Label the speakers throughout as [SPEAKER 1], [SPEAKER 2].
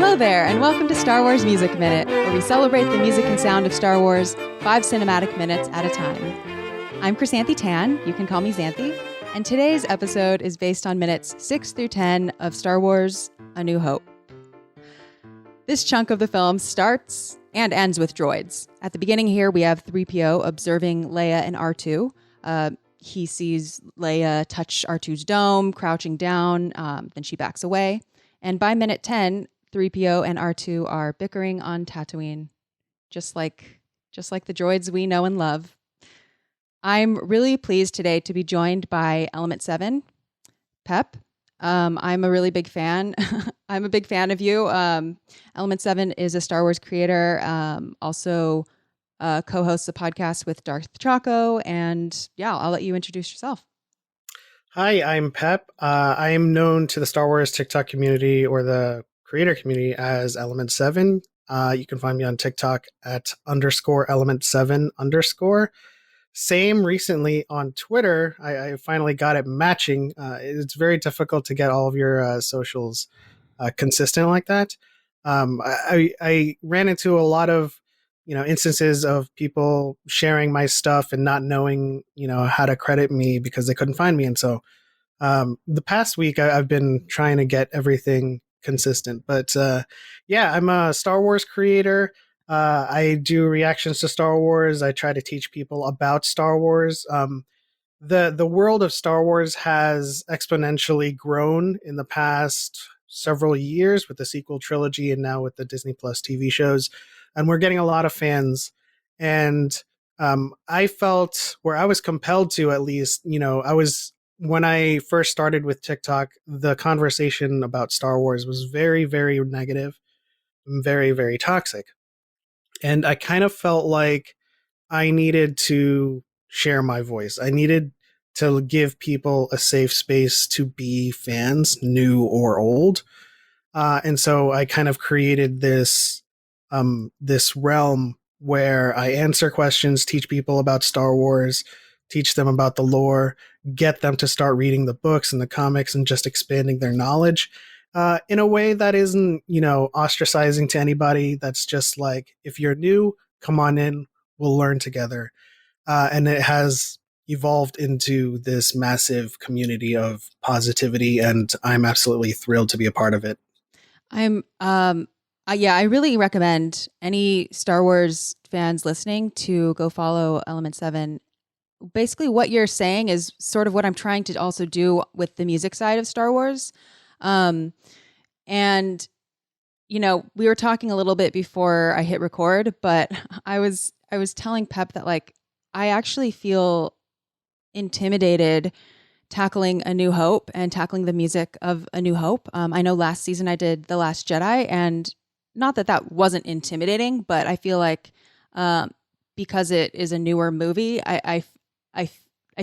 [SPEAKER 1] Hello there, and welcome to Star Wars Music Minute, where we celebrate the music and sound of Star Wars 5 cinematic minutes at a time. I'm Chrysanthi Tan, you can call me Xanthi, and today's episode is based on minutes 6 through 10 of Star Wars A New Hope. This chunk of the film starts and ends with droids. At the beginning here, we have Threepio observing Leia and R2. He sees Leia touch R2's dome, crouching down, then she backs away. And by minute 10, 3PO and R2 are bickering on Tatooine, just like the droids we know and love. I'm really pleased today to be joined by Element7, Pep. I'm a really big fan. I'm a big fan of you. Element7 is a Star Wars creator, also co-hosts a podcast with Darth Chaco, and yeah, I'll let you introduce yourself.
[SPEAKER 2] Hi, I'm Pep. I'm known to the Star Wars TikTok community or the creator community as Element7. You can find me on TikTok at _Element7_. Same recently on Twitter. I finally got it matching. It's very difficult to get all of your socials consistent like that. I ran into a lot of instances of people sharing my stuff and not knowing how to credit me because they couldn't find me, and so the past week I've been trying to get everything consistent. But yeah, I'm a Star Wars creator. I do reactions to Star Wars. I try to teach people about Star Wars. The world of Star Wars has exponentially grown in the past several years with the sequel trilogy and now with the Disney Plus TV shows, and we're getting a lot of fans. And I felt, where I was compelled to, at least, when I first started with TikTok, the conversation about Star Wars was very, very negative, very, very toxic. And I kind of felt like I needed to share my voice. I needed to give people a safe space to be fans, new or old. And so I kind of created this realm where I answer questions, teach people about Star Wars, teach them about the lore, get them to start reading the books and the comics and just expanding their knowledge in a way that isn't, ostracizing to anybody. That's just like, if you're new, come on in, we'll learn together. And it has evolved into this massive community of positivity, and I'm absolutely thrilled to be a part of it.
[SPEAKER 1] I really recommend any Star Wars fans listening to go follow Element7. Basically, what you're saying is sort of what I'm trying to also do with the music side of Star Wars. And, we were talking a little bit before I hit record, but I was telling Pep that, like, I actually feel intimidated tackling A New Hope and tackling the music of A New Hope. I know last season I did The Last Jedi, and not that wasn't intimidating, but I feel like because it is a newer movie, I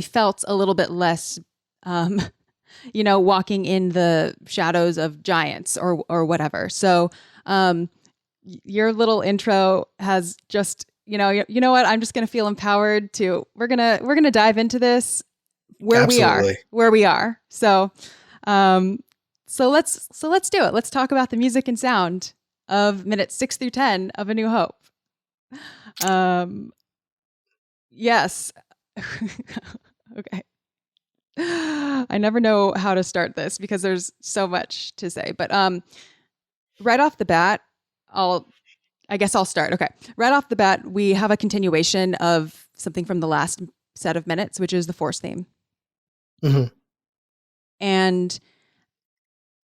[SPEAKER 1] felt a little bit less, walking in the shadows of giants or whatever. So your little intro has just, you know what? I'm just going to feel empowered to. We're gonna dive into this where we are. So let's do it. Let's talk about the music and sound of minutes 6 through 10 of A New Hope. Yes. Okay. I never know how to start this because there's so much to say, but right off the bat, I'll start. Okay. Right off the bat, we have a continuation of something from the last set of minutes, which is the Force theme.
[SPEAKER 2] Mm-hmm.
[SPEAKER 1] And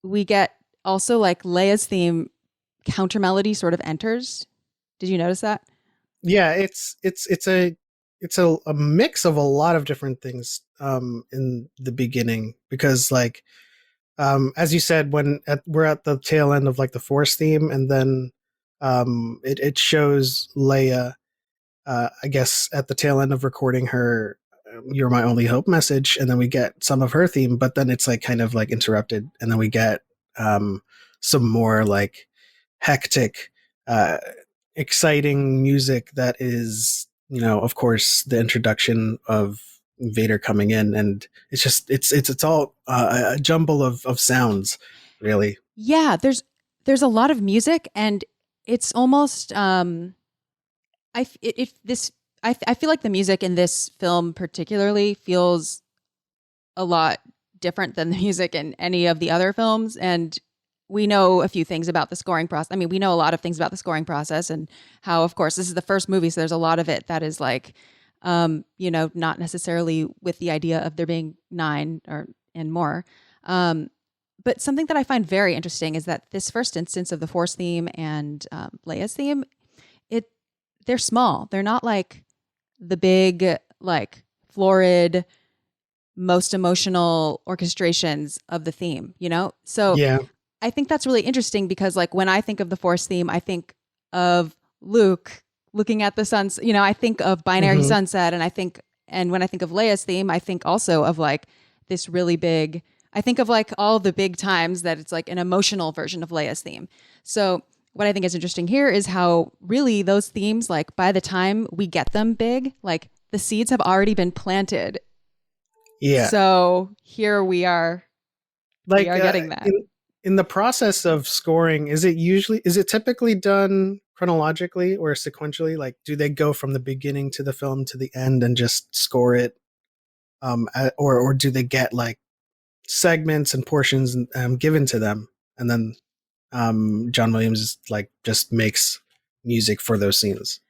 [SPEAKER 1] we get also, like, Leia's theme counter melody sort of enters. Did you notice that?
[SPEAKER 2] Yeah, it's a mix of a lot of different things in the beginning, because, like, as you said, we're at the tail end of, like, the Force theme, and then it shows Leia, I guess, at the tail end of recording her "You're My Only Hope" message, and then we get some of her theme, but then it's, like, kind of, like, interrupted, and then we get some more, like, hectic, exciting music that is, of course, the introduction of Vader coming in, and it's just it's all a jumble of sounds, really.
[SPEAKER 1] Yeah, there's a lot of music, and it's almost if this I feel like the music in this film particularly feels a lot different than the music in any of the other films. And we know a few things about the scoring process. I mean, we know a lot of things about the scoring process and how, of course, this is the first movie, so there's a lot of it that is like, not necessarily with the idea of there being nine or and more. Um, but something that I find very interesting is that this first instance of the Force theme and Leia's theme, it they're small. They're not like the big, like florid, most emotional orchestrations of the theme, you know? So
[SPEAKER 2] Yeah.
[SPEAKER 1] I think that's really interesting because like when I think of the Force theme, I think of Luke looking at the suns, I think of binary
[SPEAKER 2] Hmm.
[SPEAKER 1] sunset, and when I think of Leia's theme, I think also of like this really big, I think of like all the big times that it's like an emotional version of Leia's theme. So what I think is interesting here is how really those themes, like by the time we get them big, like the seeds have already been planted.
[SPEAKER 2] Yeah.
[SPEAKER 1] So here we
[SPEAKER 2] Like
[SPEAKER 1] are getting that.
[SPEAKER 2] in the process of scoring, is it typically done chronologically or sequentially? Like, do they go from the beginning to the film to the end and just score it, or do they get like segments and portions given to them, and then John Williams like just makes music for those scenes?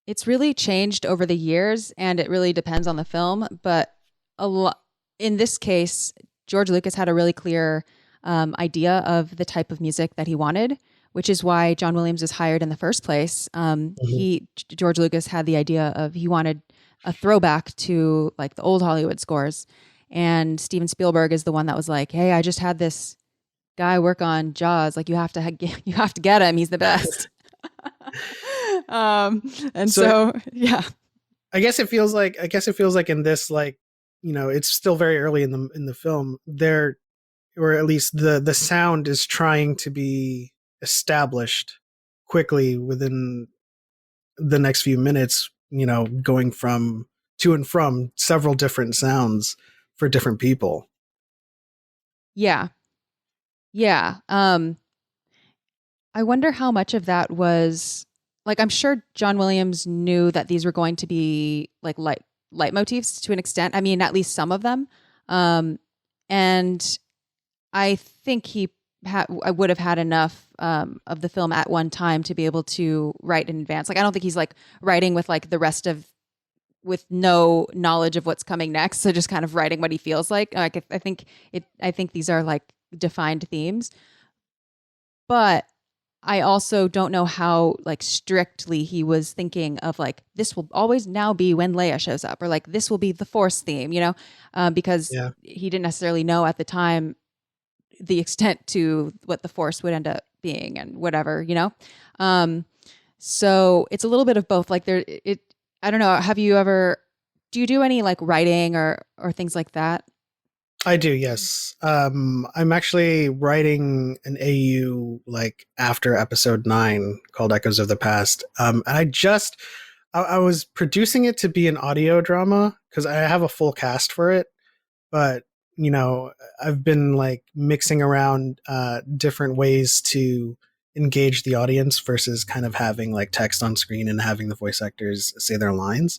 [SPEAKER 1] It's really changed over the years and it really depends on the film, but a lot in this case, George Lucas had a really clear idea of the type of music that he wanted, which is why John Williams was hired in the first place.
[SPEAKER 2] Mhm.
[SPEAKER 1] George Lucas had the idea of he wanted a throwback to like the old Hollywood scores, and Steven Spielberg is the one that was like, "Hey, I just had this guy work on Jaws. Like you have to get him. He's the best." And
[SPEAKER 2] So
[SPEAKER 1] so yeah.
[SPEAKER 2] I guess it feels like in this, like, it's still very early in the film there, or at least the sound is trying to be established quickly within the next few minutes, going from to and from several different sounds for different people.
[SPEAKER 1] Yeah. Yeah. I wonder how much of that was like I'm sure John Williams knew that these were going to be like light motifs to an extent. I mean, at least some of them. Um, and I think I would have had enough of the film at one time to be able to write in advance. Like I don't think he's like writing with like the rest of with no knowledge of what's coming next. So just kind of writing what he feels like. Like I think these are like defined themes, but I also don't know how like strictly he was thinking of like this will always now be when Leia shows up, or like this will be the Force theme, because
[SPEAKER 2] Yeah.
[SPEAKER 1] he didn't necessarily know at the time the extent to what the Force would end up being and whatever. Um, so it's a little bit of both. Like I don't know. Do you do any like writing or things like that?
[SPEAKER 2] I do, yes. I'm actually writing an AU like after episode 9 called Echoes of the Past. And I was producing it to be an audio drama because I have a full cast for it, but you know, I've been like mixing around different ways to engage the audience versus kind of having like text on screen and having the voice actors say their lines.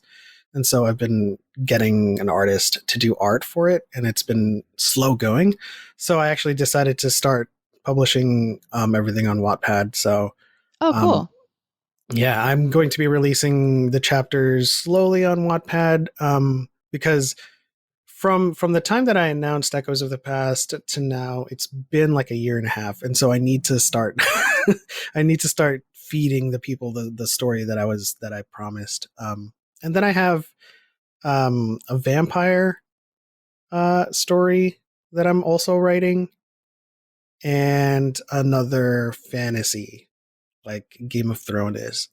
[SPEAKER 2] And so I've been getting an artist to do art for it, and it's been slow going. So I actually decided to start publishing everything on Wattpad. So
[SPEAKER 1] Oh,
[SPEAKER 2] um,
[SPEAKER 1] cool.
[SPEAKER 2] yeah, I'm going to be releasing the chapters slowly on Wattpad, because from the time that I announced Echoes of the Past to now, it's been like a year and a half, and so I need to start. I need to start feeding the people the story that I promised. And then I have a vampire story that I'm also writing, and another fantasy like Game of Thrones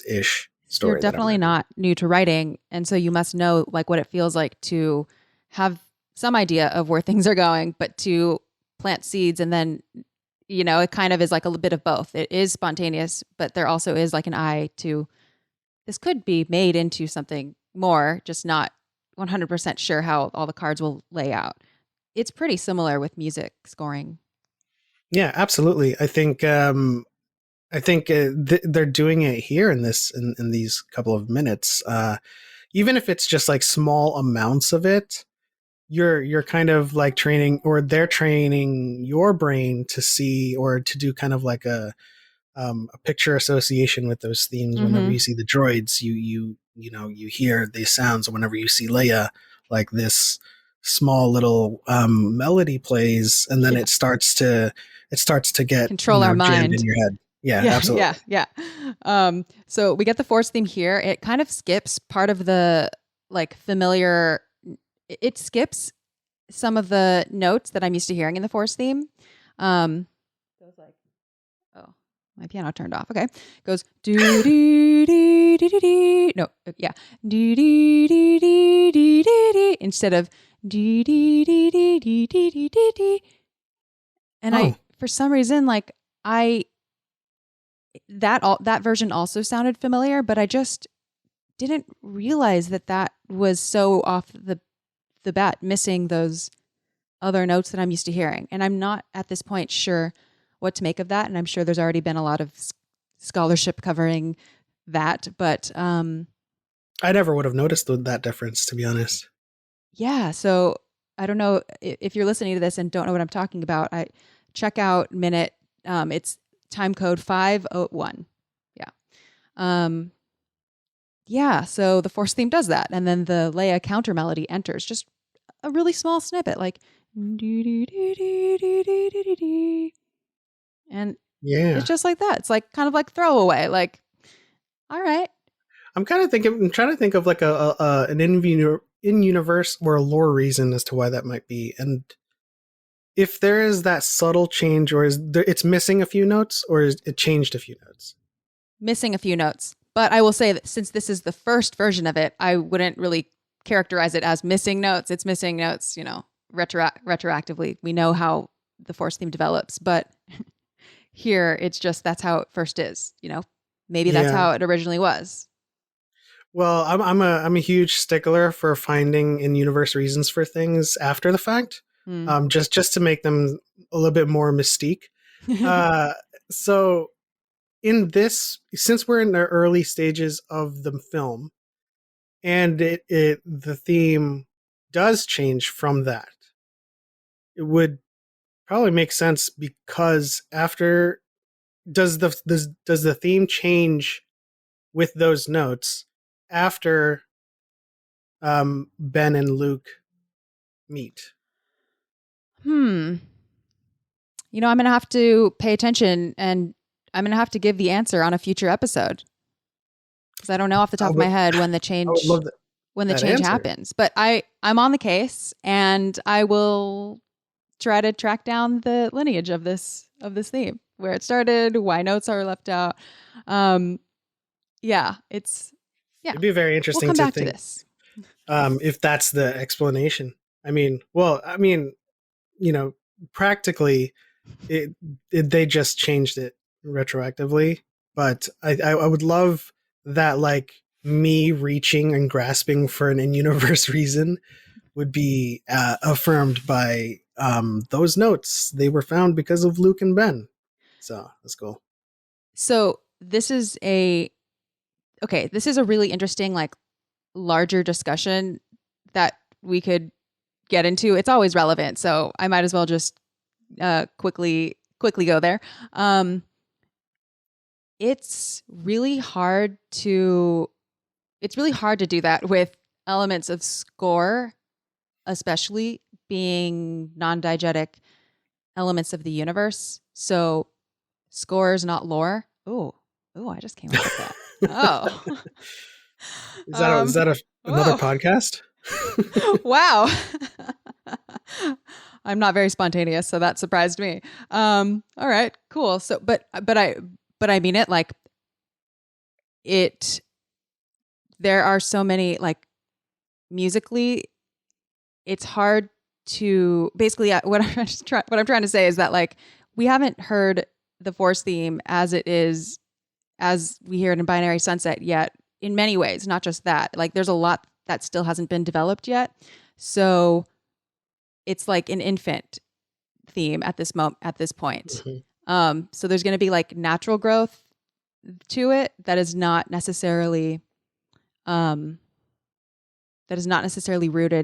[SPEAKER 2] ish
[SPEAKER 1] You're
[SPEAKER 2] story that I'm
[SPEAKER 1] definitely
[SPEAKER 2] writing.
[SPEAKER 1] not new to writing, and so you must know like what it feels like to have some idea of where things are going, but to plant seeds and then it kind of is like a little bit of both. It is spontaneous, but there also is like an eye to this could be made into something more, just not 100% sure how all the cards will lay out. It's pretty similar with music scoring.
[SPEAKER 2] Yeah, absolutely. I think they're doing it here in these couple of minutes. Even if it's just like small amounts of it, you're kind of like training, or they're training your brain to see or to do kind of like a picture association with those themes. Whenever
[SPEAKER 1] Mm-hmm.
[SPEAKER 2] you see the droids, you hear these sounds. Whenever you see Leia, like this small little melody plays, and then
[SPEAKER 1] Yeah.
[SPEAKER 2] it starts to get
[SPEAKER 1] Control our
[SPEAKER 2] jammed in
[SPEAKER 1] mind.
[SPEAKER 2] your head. Yeah,
[SPEAKER 1] Yeah, yeah,
[SPEAKER 2] absolutely.
[SPEAKER 1] yeah. So we get the Force theme here. It kind of skips part of the like familiar. It skips some of the notes that I'm used to hearing in the Force theme. Goes like, oh, my piano turned off. Okay, goes do do do do do do. No, yeah, do do do do do do do instead of do do do do do do do do. And I,
[SPEAKER 2] Oh,
[SPEAKER 1] for some reason, like I that version also sounded familiar, but I just didn't realize that was so off the bat, missing those other notes that I'm used to hearing. And I'm not at this point sure what to make of that. And I'm sure there's already been a lot of scholarship covering that. But
[SPEAKER 2] I never would have noticed that difference, to be honest.
[SPEAKER 1] yeah, so I don't know if you're listening to this and don't know what I'm talking about. I check out minute. It's time code 501. Yeah. Um, yeah, so the Force theme does that. And then the Leia counter melody enters, just a really small snippet, like and it's
[SPEAKER 2] Yeah,
[SPEAKER 1] just like that. It's like kind of like throwaway. Like, all right.
[SPEAKER 2] I'm trying to think of like an in universe or a lore reason as to why that might be, and if there is that subtle change, or it's missing a few notes, or is it changed a few notes?
[SPEAKER 1] Missing a few notes. But I will say that since this is the first version of it, I wouldn't really characterize it as missing notes. It's missing notes, retroactively. We know how the Force theme develops, but here it's just that's how it first is. Maybe that's
[SPEAKER 2] Yeah.
[SPEAKER 1] how it originally was.
[SPEAKER 2] Well, I'm a huge stickler for finding in universe reasons for things after the fact,
[SPEAKER 1] Hmm.
[SPEAKER 2] just to make them a little bit more mystique. Uh, so in this, since we're in the early stages of the film, and the theme does change from that, it would probably make sense, because after does the theme change with those notes after Ben and Luke meet?
[SPEAKER 1] hmm. I'm going to have to pay attention and I'm going to have to give the answer on a future episode because I don't know off the
[SPEAKER 2] I
[SPEAKER 1] top of my
[SPEAKER 2] would
[SPEAKER 1] head
[SPEAKER 2] I would love
[SPEAKER 1] when the
[SPEAKER 2] that
[SPEAKER 1] change
[SPEAKER 2] answer.
[SPEAKER 1] happens. But I'm on the case and I will try to track down the lineage of this theme, where it started, why notes are left out. Um yeah, yeah.
[SPEAKER 2] It'd be very
[SPEAKER 1] We'll
[SPEAKER 2] interesting
[SPEAKER 1] come
[SPEAKER 2] to
[SPEAKER 1] back to
[SPEAKER 2] think,
[SPEAKER 1] this.
[SPEAKER 2] if that's the explanation. I mean, you know, practically, it, they just changed it retroactively, but I would love that, like, me reaching and grasping for an in-universe reason would be affirmed by those notes. They were found because of Luke and Ben, so that's cool.
[SPEAKER 1] So this is a really interesting, like, larger discussion that we could get into. It's always relevant, so I might as well just quickly go there. Um, it's really hard to do that with elements of score, especially being non-diegetic elements of the universe. So score is not lore. Oh, I just came up with that. Oh,
[SPEAKER 2] Is that another
[SPEAKER 1] oh,
[SPEAKER 2] podcast?
[SPEAKER 1] wow. I'm not very spontaneous, so that surprised me. All right, cool. So, but I mean it like it. There are so many, like, musically, it's hard to basically, what I'm trying to say is that, like, we haven't heard the Force theme as it is, as we hear it in Binary Sunset yet, in many ways, not just that. Like, there's a lot that still hasn't been developed yet. So it's like an infant. theme at this point.
[SPEAKER 2] Mm-hmm.
[SPEAKER 1] So there's going to be like natural growth to it that is not necessarily rooted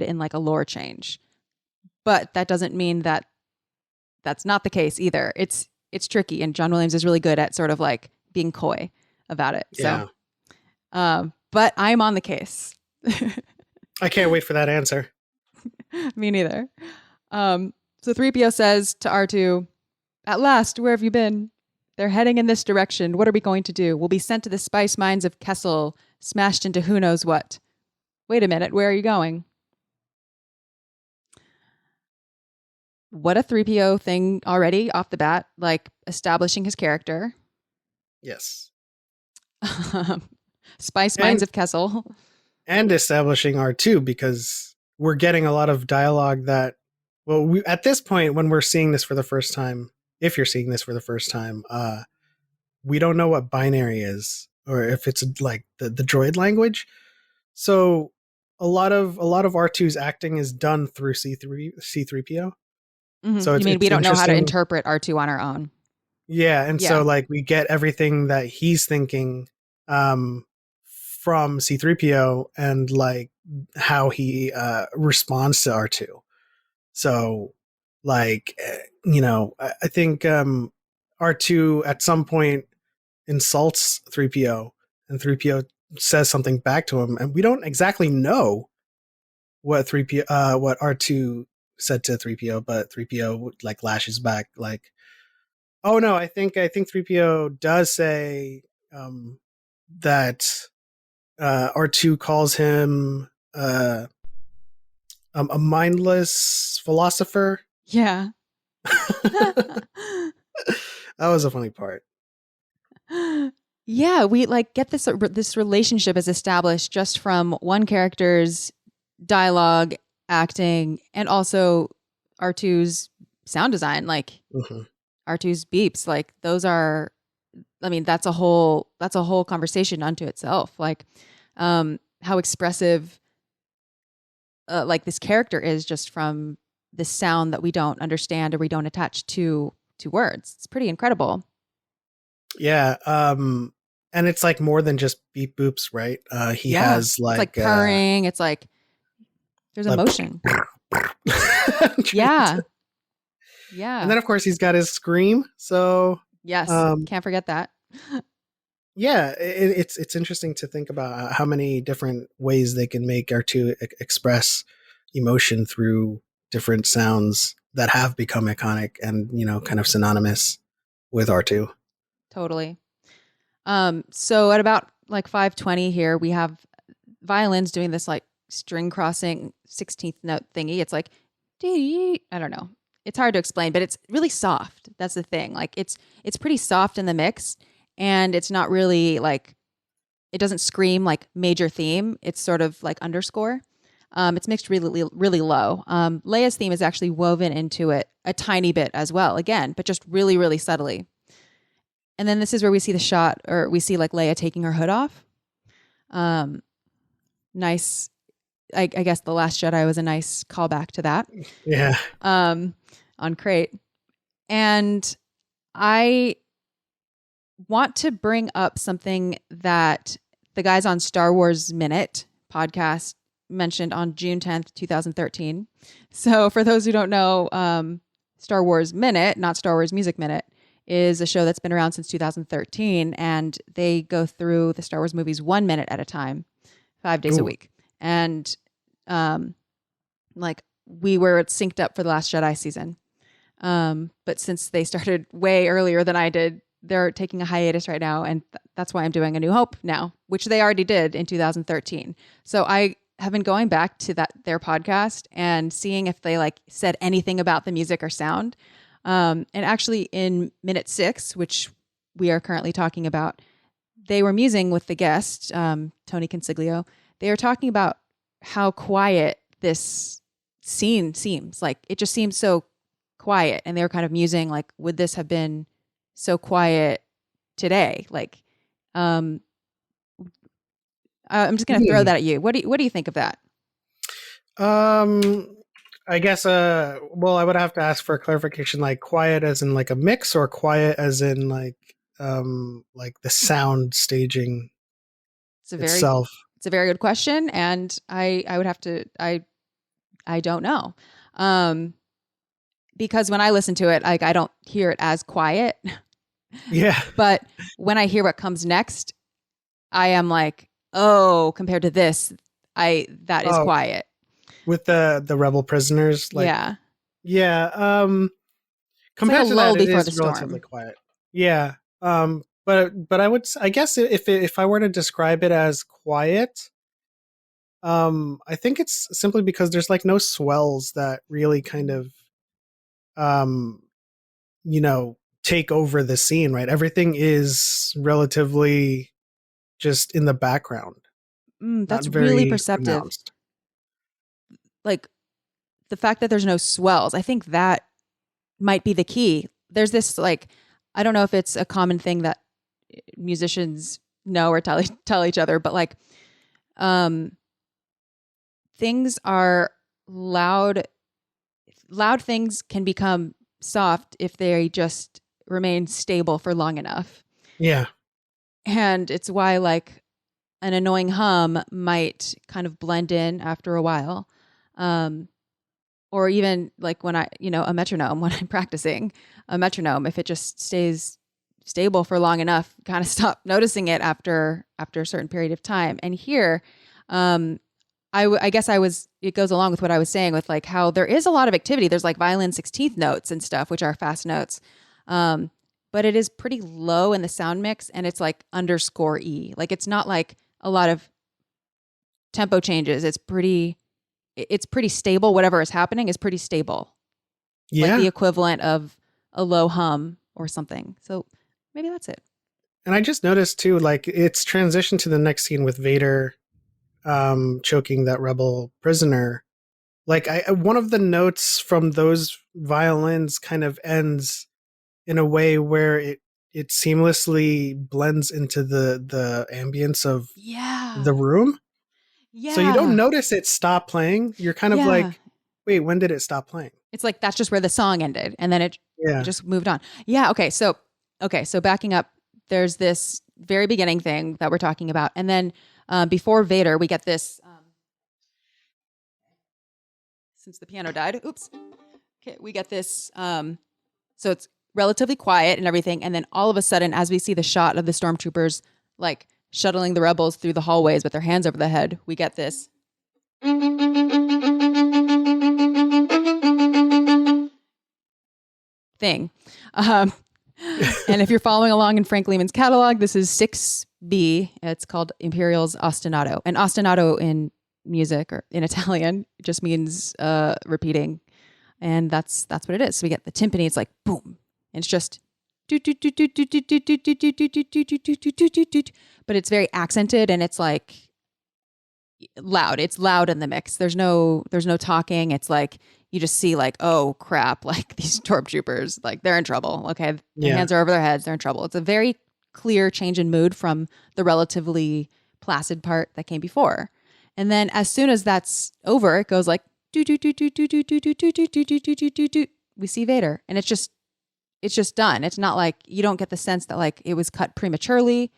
[SPEAKER 1] in like a lore change. But that doesn't mean that that's not the case either. It's tricky, and John Williams is really good at sort of like being coy about it.
[SPEAKER 2] Yeah.
[SPEAKER 1] So, but I'm on the case.
[SPEAKER 2] I can't wait for that answer.
[SPEAKER 1] Me neither. So 3PO says to R2, "At last, where have you been? They're heading in this direction. What are we going to do? We'll be sent to the spice mines of Kessel, smashed into who knows what. Wait a minute, where are you going?" What a 3PO thing already off the bat, like establishing his character.
[SPEAKER 2] Yes.
[SPEAKER 1] Spice mines of Kessel.
[SPEAKER 2] And establishing R2, because we're getting a lot of dialogue that, well, at this point, when we're seeing this for the first time, if you're seeing this for the first time, we don't know what binary is, or if it's like the droid language. So a lot of R2's acting is done through C3PO.
[SPEAKER 1] Mm-hmm.
[SPEAKER 2] So
[SPEAKER 1] you mean we don't know how to interpret R2 on our own?
[SPEAKER 2] Yeah, and so like we get everything that he's thinking from C3PO and like how he responds to R2. So like I think R2 at some point insults 3PO, and 3PO says something back to him, and we don't exactly know what R2 said to 3PO, but 3PO like lashes back like, oh no, I think 3PO does say that R2 calls him a mindless philosopher.
[SPEAKER 1] Yeah.
[SPEAKER 2] That was a funny part.
[SPEAKER 1] Yeah, we like get this relationship is established just from one character's dialogue, acting, and also R2's sound design. Like R2's beeps, like those are, I mean, that's a whole conversation unto itself. Like how expressive like this character is just from the sound that we don't understand or we don't attach to words. It's pretty incredible.
[SPEAKER 2] Yeah, and it's like more than just beep boops, right? He has
[SPEAKER 1] it's like purring. It's like there's emotion. Yeah.
[SPEAKER 2] And then of course he's got his scream. So
[SPEAKER 1] yes, can't forget that.
[SPEAKER 2] Yeah, it's interesting to think about how many different ways they can make R2 express emotion through different sounds that have become iconic and kind of synonymous with R2.
[SPEAKER 1] Totally. So at about like 5:20 here, we have violins doing this like string crossing 16th note thingy. It's like, I don't know. It's hard to explain, but it's really soft. That's the thing. Like it's pretty soft in the mix, and it's not really like, it doesn't scream like major theme. It's sort of like underscore. It's mixed really, really low. Leia's theme is actually woven into it a tiny bit as well, again, but just really, really subtly. And then this is where we see the shot, or we see like Leia taking her hood off. Nice. I guess The Last Jedi was a nice callback to that.
[SPEAKER 2] Yeah.
[SPEAKER 1] On Crate. And I want to bring up something that the guys on Star Wars Minute podcast mentioned on June 10th, 2013. So for those who don't know, Star Wars Minute, not Star Wars Music Minute, is a show that's been around since 2013, and they go through the Star Wars movies 1 minute at a time, 5 days a week. And like we were synced up for The Last Jedi season. But since they started way earlier than I did, they're taking a hiatus right now, and that's why I'm doing A New Hope now, which they already did in 2013. So I have been going back to their podcast and seeing if they like said anything about the music or sound. And actually in minute 6, which we are currently talking about, they were musing with the guest, Tony Consiglio. They were talking about how quiet this scene seems. Like it just seems so quiet. And they were kind of musing like, would this have been so quiet today? Like, I'm just going to throw that at you. What do you think of that?
[SPEAKER 2] I guess well, I would have to ask for clarification, like quiet as in like a mix, or quiet as in like the sound staging
[SPEAKER 1] It's a very
[SPEAKER 2] itself.
[SPEAKER 1] it's a very good question, and I would have to I don't know. Um because when I listen to it, like I don't hear it as quiet,
[SPEAKER 2] Yeah.
[SPEAKER 1] but when I hear what comes next, I am like, "Oh, compared to this, I that is
[SPEAKER 2] Oh,
[SPEAKER 1] quiet."
[SPEAKER 2] with the rebel prisoners, like
[SPEAKER 1] Yeah.
[SPEAKER 2] yeah.
[SPEAKER 1] It's like a
[SPEAKER 2] Compared to
[SPEAKER 1] lull
[SPEAKER 2] that, it
[SPEAKER 1] before the
[SPEAKER 2] is relatively
[SPEAKER 1] storm.
[SPEAKER 2] quiet. Yeah. But I guess if I were to describe it as quiet, I think it's simply because there's like no swells that really kind of um you know take over the scene, right? Everything is relatively just in the background, not
[SPEAKER 1] That's really
[SPEAKER 2] very
[SPEAKER 1] perceptive.
[SPEAKER 2] pronounced.
[SPEAKER 1] Like the fact that there's no swells, I think that might be the key. There's this like, I don't know if it's a common thing that musicians know or tell each other, but like, um, things are loud. Loud things can become soft if they just remain stable for long enough.
[SPEAKER 2] Yeah.
[SPEAKER 1] And it's why like an annoying hum might kind of blend in after a while. Um, or even like when a metronome, when I'm practicing a metronome, if it just stays stable for long enough, kind of stop noticing it after a certain period of time. And here, um, I guess it goes along with what I was saying with like how there is a lot of activity. There's like violin 16th notes and stuff, which are fast notes. Um, but it is pretty low in the sound mix and it's like underscore E. Like it's not like a lot of tempo changes. It's pretty stable. Whatever is happening is pretty stable, like the
[SPEAKER 2] Yeah.
[SPEAKER 1] equivalent of a low hum or something. So maybe that's it.
[SPEAKER 2] And I just noticed too, like it's transitioned to the next scene with Vader choking that rebel prisoner. Like one of the notes from those violins kind of ends in a way where it seamlessly blends into the ambience of
[SPEAKER 1] Yeah.
[SPEAKER 2] the room. So you don't
[SPEAKER 1] Yeah.
[SPEAKER 2] notice it stop playing. You're kind of
[SPEAKER 1] Yeah.
[SPEAKER 2] like, wait, when did it stop playing?
[SPEAKER 1] It's like that's just where the song ended and then it
[SPEAKER 2] Yeah.
[SPEAKER 1] just moved on. Yeah, okay, so backing up, there's this very beginning thing that we're talking about. And then before Vader, we get this since the piano died. Oops. Okay, we get this so it's relatively quiet and everything, and then all of a sudden as we see the shot of the stormtroopers like shuttling the rebels through the hallways with their hands over the head, we get this thing. Um, and if you're following along in Frank Lehman's catalog, this is 6B. It's called Imperial's ostinato. And ostinato in music or in Italian just means repeating. And that's what it is. So we get the timpani, it's like boom. And it's just but it's very accented and it's like loud. It's loud in the mix. There's no talking. It's like you just see like, oh crap, like these stormtroopers, like they're in trouble. Okay, their
[SPEAKER 2] Yeah.
[SPEAKER 1] hands are over their heads. They're in trouble. It's a very clear change in mood from the relatively placid part that came before. And then as soon as that's over, it goes like do do do do do do do do do do do do do do do. We see Vader, and it's just done. It's not like you don't get the sense that like it was cut prematurely.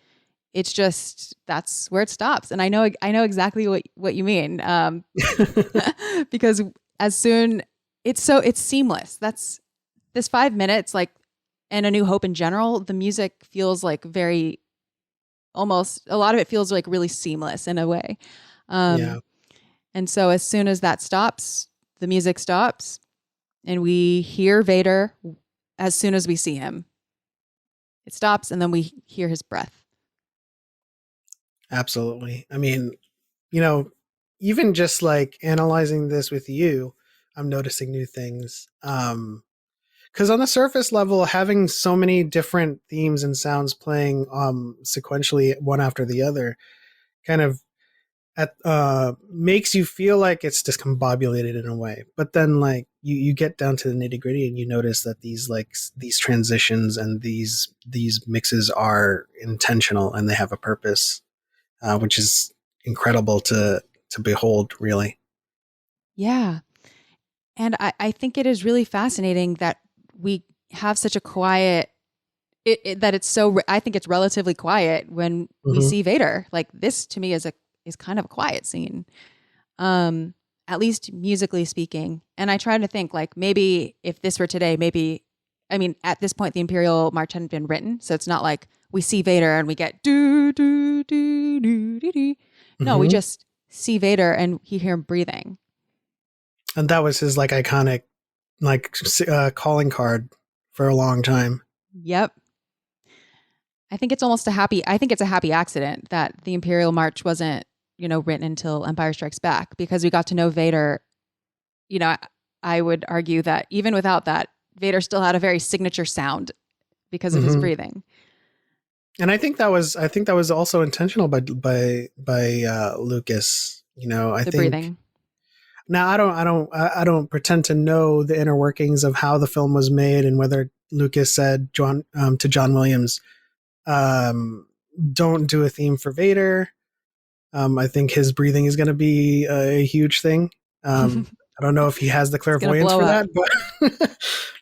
[SPEAKER 1] It's just that's where it stops. And I know exactly what you mean. Because as soon it's seamless. That's this 5 minutes, like, and A New Hope in general, the music feels like very almost a lot of it feels like really seamless in a way.
[SPEAKER 2] Yeah.
[SPEAKER 1] Um, and so as soon as that stops, the music stops and we hear Vader as soon as we see him. It stops and then we hear his breath.
[SPEAKER 2] Absolutely. I mean, you know, even just like analyzing this with you, I'm noticing new things. Because on the surface level, having so many different themes and sounds playing sequentially one after the other kind of makes you feel like it's discombobulated in a way. But then like you get down to the nitty gritty and you notice that these transitions and these mixes are intentional and they have a purpose, which is incredible to behold, really.
[SPEAKER 1] Yeah. And I think it is really fascinating that we have such a quiet, that it's so, I think it's relatively quiet when we
[SPEAKER 2] Mm-hmm.
[SPEAKER 1] see Vader. Like this to me is kind of a quiet scene. At least musically speaking. And I try to think like maybe if this were today, maybe, I mean, at this point, the Imperial March hadn't been written. So it's not like we see Vader and we get do, do, do, do, do, do. No, we
[SPEAKER 2] Mm-hmm.
[SPEAKER 1] just see Vader and you hear him breathing.
[SPEAKER 2] And that was his like iconic like calling card for a long time.
[SPEAKER 1] Yep. I think it's a happy accident that the Imperial March wasn't, written until Empire Strikes Back because we got to know Vader. I would argue that even without that, Vader still had a very signature sound because of his
[SPEAKER 2] Mm-hmm.
[SPEAKER 1] breathing.
[SPEAKER 2] And I think that was also intentional by Lucas. I
[SPEAKER 1] The
[SPEAKER 2] think
[SPEAKER 1] breathing.
[SPEAKER 2] now I don't pretend to know the inner workings of how the film was made and whether Lucas said to John Williams, um, don't do a theme for Vader. I think his breathing is going to be a huge thing. I don't know if he has the
[SPEAKER 1] It's gonna
[SPEAKER 2] clairvoyance
[SPEAKER 1] blow
[SPEAKER 2] for
[SPEAKER 1] up.
[SPEAKER 2] that, but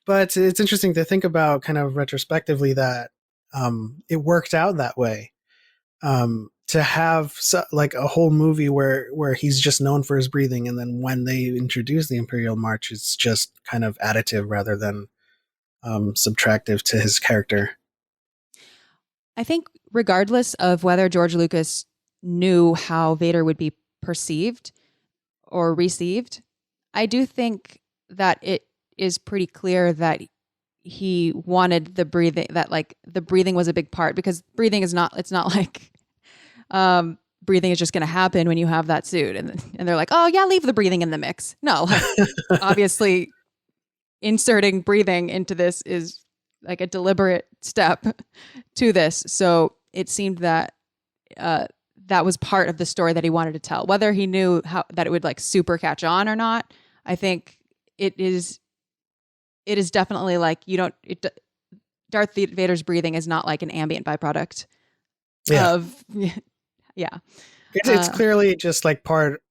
[SPEAKER 2] but it's interesting to think about kind of retrospectively that it worked out that way. To have like a whole movie where he's just known for his breathing, and then when they introduce the Imperial March, it's just kind of additive rather than subtractive to his character.
[SPEAKER 1] I think regardless of whether George Lucas knew how Vader would be perceived or received, I do think that it is pretty clear that he wanted the breathing, that like the breathing was a big part because breathing is not, it's not like breathing is just going to happen when you have that suit. And they're like, oh yeah, leave the breathing in the mix. No, like obviously inserting breathing into this is like a deliberate step to this. So it seemed that that was part of the story that he wanted to tell. Whether he knew how that it would like super catch on or not, I think it is definitely like you don't. Darth Vader's breathing is not like an ambient byproduct
[SPEAKER 2] Yeah,
[SPEAKER 1] of yeah.
[SPEAKER 2] it's clearly just like part.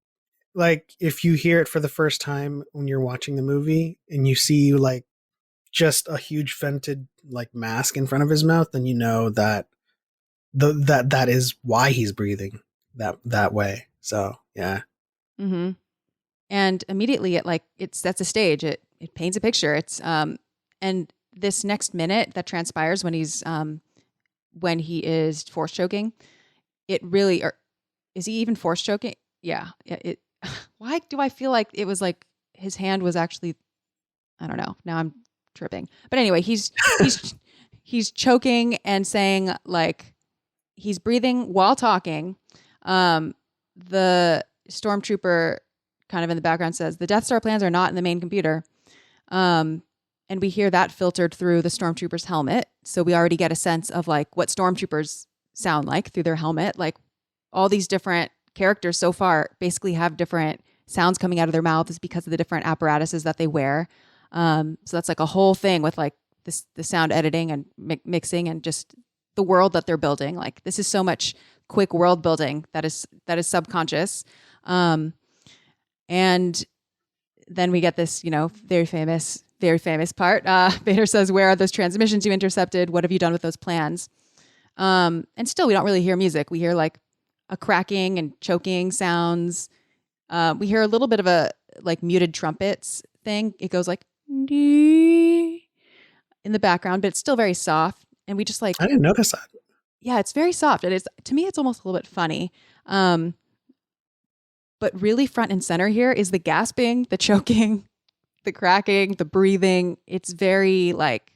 [SPEAKER 2] Like if you hear it for the first time when you're watching the movie and you see like just a huge vented like mask in front of his mouth, then you know that that is why he's breathing that way. So yeah.
[SPEAKER 1] Mm-hmm. And immediately it sets a stage. It paints a picture. It's and this next minute that transpires when he is force choking, it really, or is he even force choking? Yeah. It why do I feel like it was like his hand was actually, I don't know. Now I'm tripping. But anyway, he's choking and saying like he's breathing while talking. The stormtrooper kind of in the background says the Death Star plans are not in the main computer. And we hear that filtered through the stormtrooper's helmet. So we already get a sense of like what stormtroopers sound like through their helmet. Like all these different characters so far basically have different sounds coming out of their mouths because of the different apparatuses that they wear. So that's like a whole thing with like the sound editing and mixing and just the world that they're building. Like this is so much quick world building that is subconscious. And then we get this, very famous part. Vader says, "Where are those transmissions you intercepted? What have you done with those plans?" And still, we don't really hear music. We hear like a cracking and choking sounds. We hear a little bit of a like muted trumpets thing. It goes like in the background, but it's still very soft. And we just like,
[SPEAKER 2] I didn't notice that.
[SPEAKER 1] yeah, it's very soft. And it's, to me, it's almost a little bit funny. But really front and center here is the gasping, the choking, the cracking, the breathing. It's very like,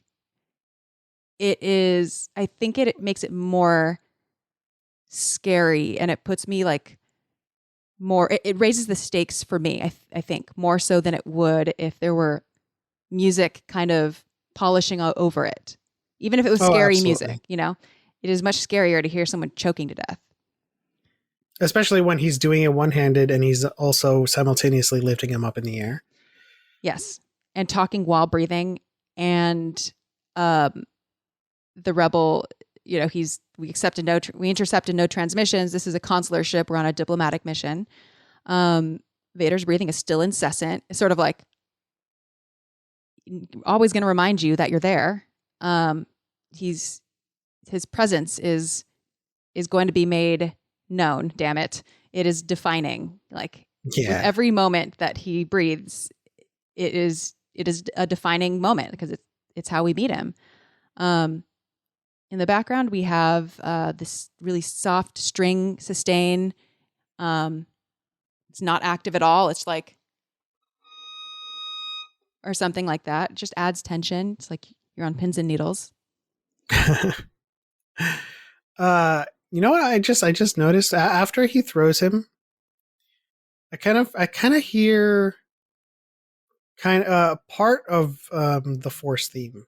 [SPEAKER 1] it is, I think it makes it more scary and it puts me like more, it raises the stakes for me, I think, more so than it would if there were music kind of polishing over it. Even if it was
[SPEAKER 2] Oh,
[SPEAKER 1] scary
[SPEAKER 2] absolutely.
[SPEAKER 1] music, it is much scarier to hear someone choking to death.
[SPEAKER 2] Especially when he's doing it one-handed and he's also simultaneously lifting him up in the air.
[SPEAKER 1] Yes. And talking while breathing. And the rebel, we intercepted no transmissions. This is a consular ship. We're on a diplomatic mission. Vader's breathing is still incessant. It's sort of like always going to remind you that you're there. His presence is going to be made known. Damn it. It is defining. Like with
[SPEAKER 2] Yeah.
[SPEAKER 1] every moment that he breathes, it is a defining moment because it's how we meet him. In the background, we have this really soft string sustain. It's not active at all. It's like, or something like that. It just adds tension. It's like you're on pins and needles.
[SPEAKER 2] You know what? I just noticed after he throws him, I kind of hear kind of part of the Force theme,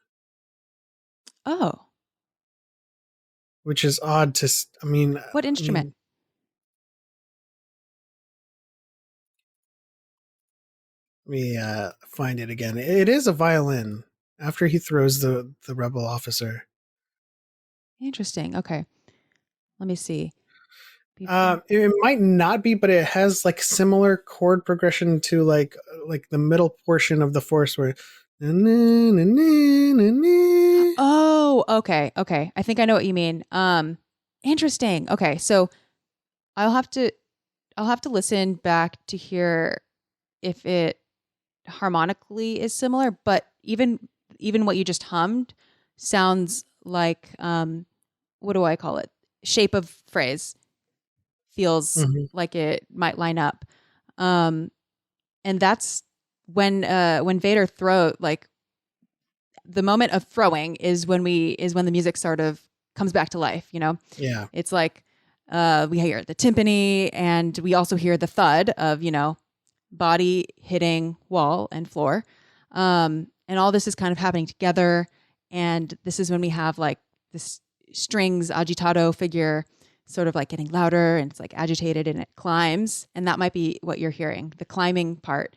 [SPEAKER 1] Oh,
[SPEAKER 2] which is odd to. I mean,
[SPEAKER 1] what instrument?
[SPEAKER 2] let me find it again. It is a violin. After he throws the rebel officer,
[SPEAKER 1] Interesting. Okay. Let me see. Before.
[SPEAKER 2] it might not be, but it has like similar chord progression to like the middle portion of the Force where.
[SPEAKER 1] Oh, okay. Okay. I think I know what you mean. Interesting. Okay. So I'll have to listen back to hear if it harmonically is similar, but even what you just hummed sounds like what do I call it? Shape of phrase feels
[SPEAKER 2] Mhm.
[SPEAKER 1] like it might line up. And that's when Vader like the moment of throwing is when the music sort of comes back to life, you know?
[SPEAKER 2] Yeah.
[SPEAKER 1] It's like we hear the timpani and we also hear the thud of, body hitting wall and floor. And all this is kind of happening together. And this is when we have like this strings agitato figure sort of like getting louder and it's like agitated and it climbs. And that might be what you're hearing, the climbing part,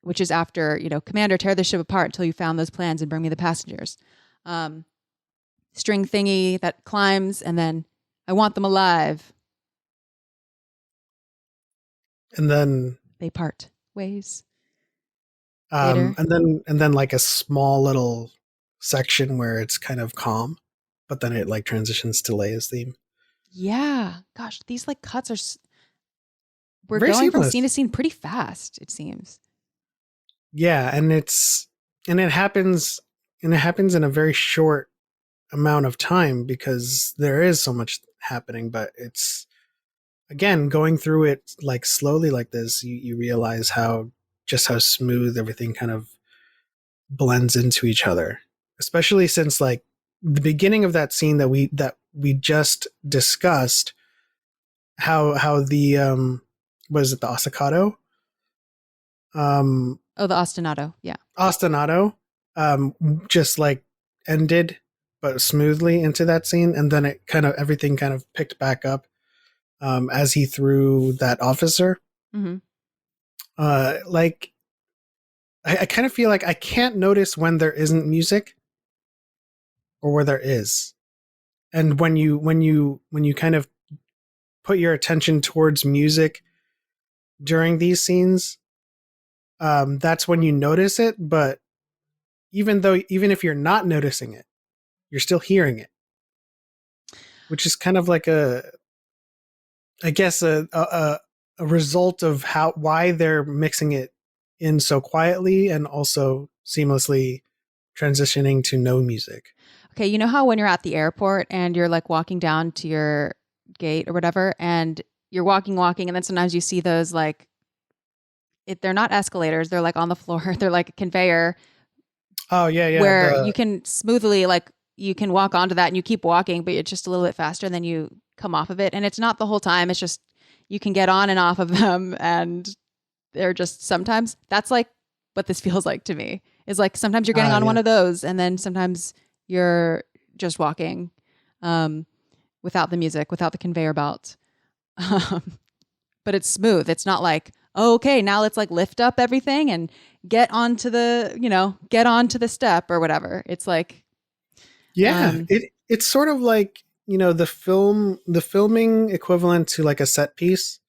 [SPEAKER 1] which is after, Commander, tear the ship apart until you found those plans and bring me the passengers. String thingy that climbs and then I want them alive.
[SPEAKER 2] And then
[SPEAKER 1] They part ways. Vader.
[SPEAKER 2] and then like a small little section where it's kind of calm, but then it like transitions to Leia's theme.
[SPEAKER 1] Yeah. Gosh, these like cuts we're
[SPEAKER 2] Very
[SPEAKER 1] going from scene to
[SPEAKER 2] seamless.
[SPEAKER 1] scene pretty fast, it seems.
[SPEAKER 2] Yeah, and it happens in a very short amount of time because there is so much happening, but it's again going through it like slowly like this, you realize how smooth everything kind of blends into each other, especially since like the beginning of that scene that we just discussed, how the was it the ostaccato um
[SPEAKER 1] Oh, the ostinato. Yeah.
[SPEAKER 2] ostinato just like ended but smoothly into that scene, and then it kind of everything kind of picked back up as he threw that officer.
[SPEAKER 1] Mm-hmm.
[SPEAKER 2] Like I kind of feel like I can't notice when there isn't music or where there is, and when you kind of put your attention towards music during these scenes, that's when you notice it. But even if you're not noticing it, you're still hearing it, which is kind of like I guess a result of how why they're mixing it in so quietly and also seamlessly transitioning to no music.
[SPEAKER 1] Okay, you know how when you're at the airport and you're like walking down to your gate or whatever, and you're walking, and then sometimes you see those like they're not escalators, they're like on the floor, they're like a conveyor
[SPEAKER 2] Oh yeah, yeah.
[SPEAKER 1] where you
[SPEAKER 2] The
[SPEAKER 1] can smoothly like you can walk onto that and you keep walking, but it's just a little bit faster and then you come off of it. And it's not the whole time. It's just you can get on and off of them and they're just sometimes that's like what this feels like to me. Is like sometimes you're getting on
[SPEAKER 2] yeah.
[SPEAKER 1] one of those and then sometimes you're just walking without the music, without the conveyor belt. Um, but it's smooth. It's not like, oh, okay, now let's like lift up everything and get onto the step or whatever. It's like,
[SPEAKER 2] Yeah,
[SPEAKER 1] um,
[SPEAKER 2] it's sort of like, the filming equivalent to like a set piece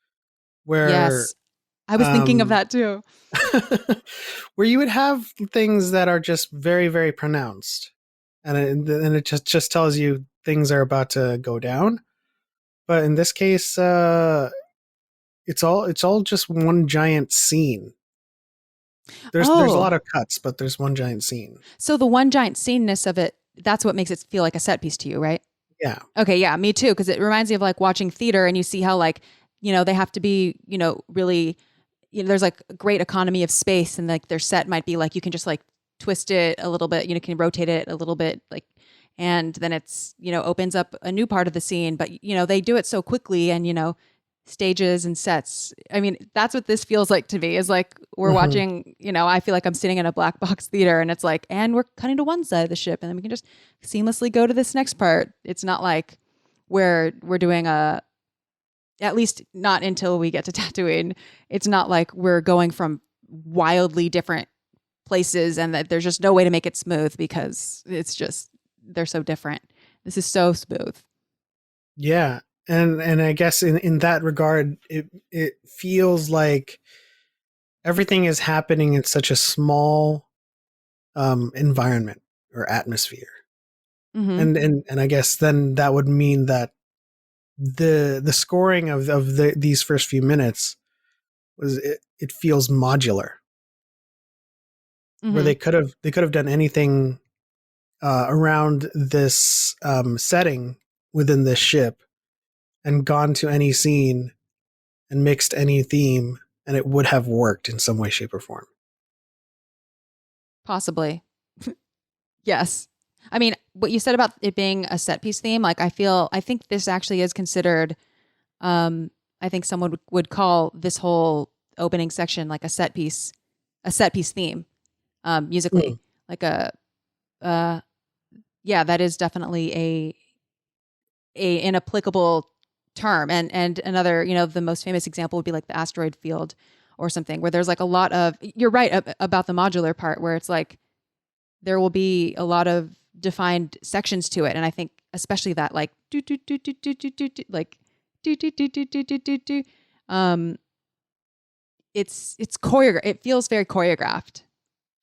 [SPEAKER 2] where
[SPEAKER 1] yes, I was thinking of that too.
[SPEAKER 2] where you would have things that are just very, very pronounced, and it just tells you things are about to go down. But in this case, it's all just one giant scene. There's a
[SPEAKER 1] Oh,
[SPEAKER 2] lot of cuts, but there's one giant scene.
[SPEAKER 1] so the one giant sceneness of it, that's what makes it feel like a set piece to you, right?
[SPEAKER 2] Yeah.
[SPEAKER 1] Okay, yeah, me too, because it reminds me of like watching theater and you see how like, they have to be, really, there's like a great economy of space and like their set might be like you can just like twist it a little bit, can rotate it a little bit, like, and then it's, opens up a new part of the scene, but they do it so quickly and stages and sets. I mean, that's what this feels like to me is like we're
[SPEAKER 2] Hmm.
[SPEAKER 1] watching, I feel like I'm sitting in a black box theater and it's like, and we're cutting to one side of the ship and then we can just seamlessly go to this next part. It's not like we're doing at least not until we get to Tatooine. It's not like we're going from wildly different places and that there's just no way to make it smooth because it's just, they're so different. This is so smooth.
[SPEAKER 2] Yeah, and I guess in that regard, it feels like everything is happening in such a small environment or atmosphere,
[SPEAKER 1] Mm-hmm.
[SPEAKER 2] and I guess then that would mean that the scoring of these first few minutes it feels modular, where
[SPEAKER 1] Mm-hmm.
[SPEAKER 2] they could have done anything around this setting within this ship and gone to any scene and mixed any theme, and it would have worked in some way, shape, or form.
[SPEAKER 1] Possibly. Yes. I mean, what you said about it being a set piece theme, like I think this actually is considered, um, I think someone would call this whole opening section like a set piece theme, musically.
[SPEAKER 2] Mm.
[SPEAKER 1] Like uh, yeah, that is definitely a an applicable term. And another, the most famous example would be like the asteroid field or something where there's like a lot of, you're right about the modular part where it's like, there will be a lot of defined sections to it. And I think especially that like do do do do do do do like do do do do do do do do. Um, it's choreographed. It feels very choreographed.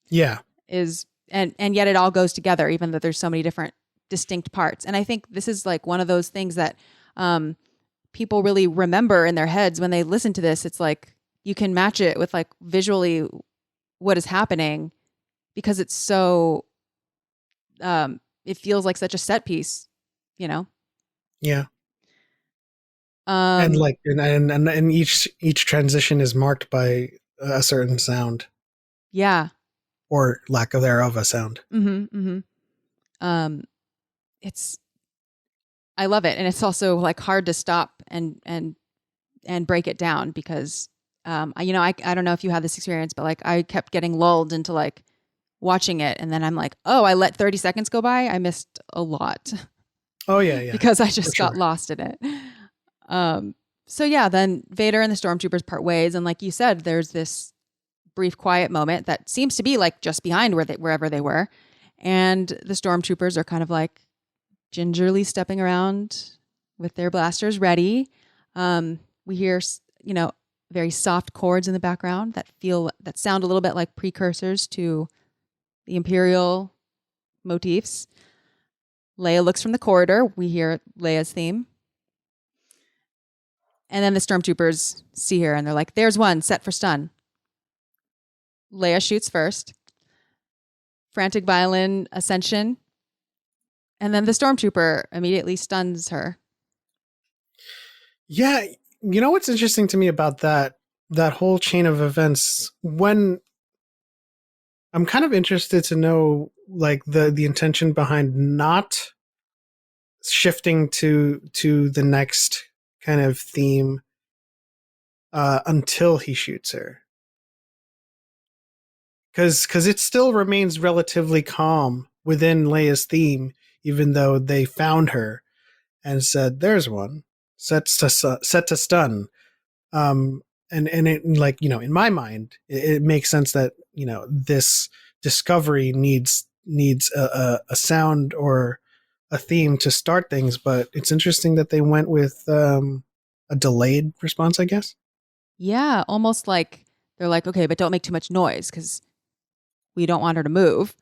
[SPEAKER 2] Yeah.
[SPEAKER 1] Is and yet it all goes together, even though there's so many different distinct parts. And I think this is like one of those things that um, people really remember in their heads when they listen to this. It's like you can match it with like visually what is happening because it's so it feels like such a set piece, you know?
[SPEAKER 2] Yeah. And
[SPEAKER 1] Um,
[SPEAKER 2] like and each transition is marked by a certain sound
[SPEAKER 1] yeah.
[SPEAKER 2] or lack of thereof a sound.
[SPEAKER 1] Mm-hmm. Mm-hmm. Um, it's, I love it. And it's also like hard to stop and break it down because, I don't know if you had this experience, but like I kept getting lulled into like watching it. And then I'm like, oh, I let 30 seconds go by. I missed a lot
[SPEAKER 2] Oh yeah, yeah,
[SPEAKER 1] because I
[SPEAKER 2] for
[SPEAKER 1] just got
[SPEAKER 2] sure.
[SPEAKER 1] lost in it. Um, so yeah, then Vader and the stormtroopers part ways. And like you said, there's this brief quiet moment that seems to be like just behind wherever they were. And the stormtroopers are kind of like gingerly stepping around with their blasters ready. We hear, very soft chords in the background that sound a little bit like precursors to the Imperial motifs. Leia looks from the corridor. We hear Leia's theme. And then the stormtroopers see her and they're like, there's one set for stun. Leia shoots first. Frantic violin ascension. And then the stormtrooper immediately stuns her.
[SPEAKER 2] Yeah, you know what's interesting to me about that whole chain of events, when I'm kind of interested to know like the intention behind not shifting to the next kind of theme until he shoots her, because it still remains relatively calm within Leia's theme, even though they found her and said, "There's one set to stun." Um, and it, like, in my mind, it makes sense that this discovery needs a sound or a theme to start things. But it's interesting that they went with a delayed response, I guess.
[SPEAKER 1] Yeah, almost like they're like, okay, but don't make too much noise because we don't want her to move.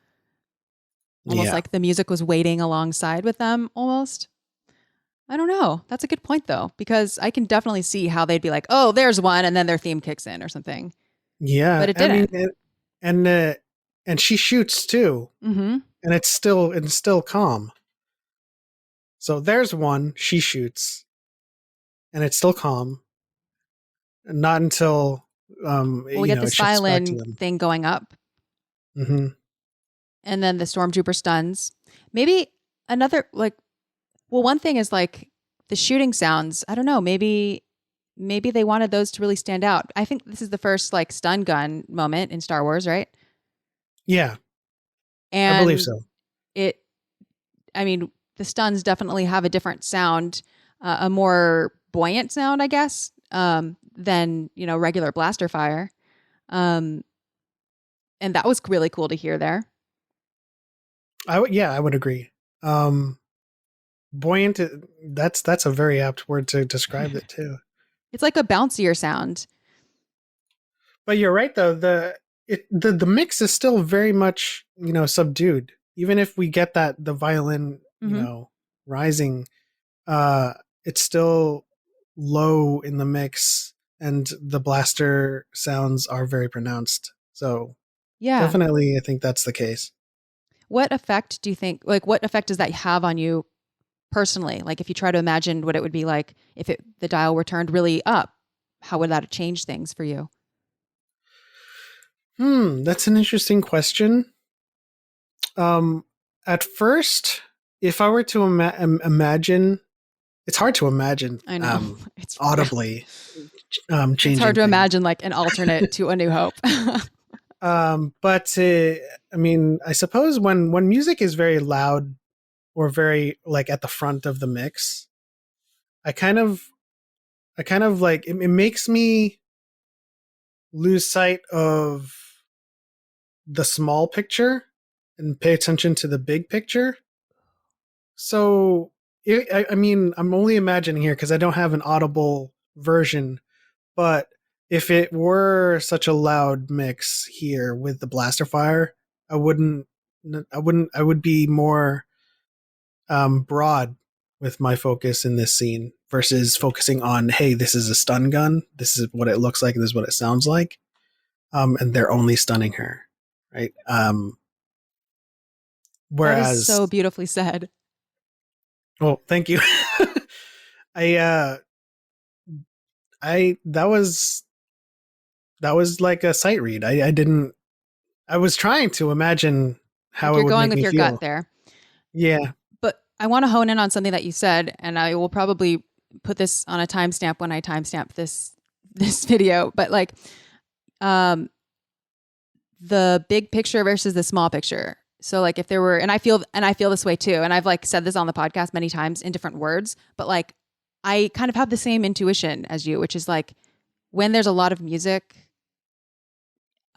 [SPEAKER 1] Almost
[SPEAKER 2] Yeah.
[SPEAKER 1] like the music was waiting alongside with them almost. I don't know. That's a good point though, because I can definitely see how they'd be like, oh, there's one, and then their theme kicks in or something.
[SPEAKER 2] Yeah.
[SPEAKER 1] But it
[SPEAKER 2] I mean,
[SPEAKER 1] didn't.
[SPEAKER 2] and and she shoots too,
[SPEAKER 1] Mm-hmm.
[SPEAKER 2] and it's still calm. So there's one, she shoots, and it's still calm. And not until
[SPEAKER 1] Well, we get
[SPEAKER 2] it
[SPEAKER 1] this
[SPEAKER 2] shifts back to
[SPEAKER 1] violin
[SPEAKER 2] them.
[SPEAKER 1] thing going up,
[SPEAKER 2] Hmm.
[SPEAKER 1] and then the stormtrooper stuns. Maybe another like well, one thing is like the shooting sounds. I don't know. Maybe they wanted those to really stand out. I think this is the first like stun gun moment in Star Wars, right?
[SPEAKER 2] Yeah, I believe
[SPEAKER 1] And
[SPEAKER 2] so.
[SPEAKER 1] it, I mean, the stuns definitely have a different sound, a more buoyant sound, I guess, than regular blaster fire. Um, and that was really cool to hear there.
[SPEAKER 2] Yeah, I would agree. Um, buoyant. That's a very apt word to describe it too.
[SPEAKER 1] It's like a bouncier sound.
[SPEAKER 2] But you're right though. The mix is still very much subdued. Even if we get the violin
[SPEAKER 1] Mm-hmm.
[SPEAKER 2] rising, uh, it's still low in the mix, and the blaster sounds are very pronounced. So
[SPEAKER 1] Yeah.
[SPEAKER 2] definitely, I think that's the case.
[SPEAKER 1] What effect do you think? Like, what effect does that have on you personally? Like, if you try to imagine what it would be like if the dial were turned really up, how would that change things for you?
[SPEAKER 2] That's an interesting question. Um, at first, if I were to imagine, it's hard to imagine
[SPEAKER 1] I know it's real.
[SPEAKER 2] audibly
[SPEAKER 1] It's hard
[SPEAKER 2] changing
[SPEAKER 1] to
[SPEAKER 2] things.
[SPEAKER 1] imagine like an alternate to A New Hope.
[SPEAKER 2] But I mean, I suppose when music is very loud or very like at the front of the mix, I kind of I kind of like it makes me lose sight of the small picture and pay attention to the big picture. So I mean, I'm only imagining here because I don't have an audible version. But if it were such a loud mix here with the blaster fire, I wouldn't. I would be more broad with my focus in this scene versus focusing on, hey, this is a stun gun. This is what it looks like. This is what it sounds like. And they're only stunning her, right?
[SPEAKER 1] That is
[SPEAKER 2] Whereas,
[SPEAKER 1] so beautifully said.
[SPEAKER 2] well, thank you. I I that was like a sight read. I didn't. I was trying to imagine
[SPEAKER 1] Like
[SPEAKER 2] how it
[SPEAKER 1] you're
[SPEAKER 2] would
[SPEAKER 1] going
[SPEAKER 2] make
[SPEAKER 1] with
[SPEAKER 2] me
[SPEAKER 1] your gut
[SPEAKER 2] feel.
[SPEAKER 1] there.
[SPEAKER 2] Yeah.
[SPEAKER 1] But I want to hone in on something that you said, and I will probably put this on a timestamp when I timestamp this video. But like, um, the big picture versus the small picture. So like, if there were, and I feel this way too, and I've like said this on the podcast many times in different words, but like, I kind of have the same intuition as you, which is like, when there's a lot of music,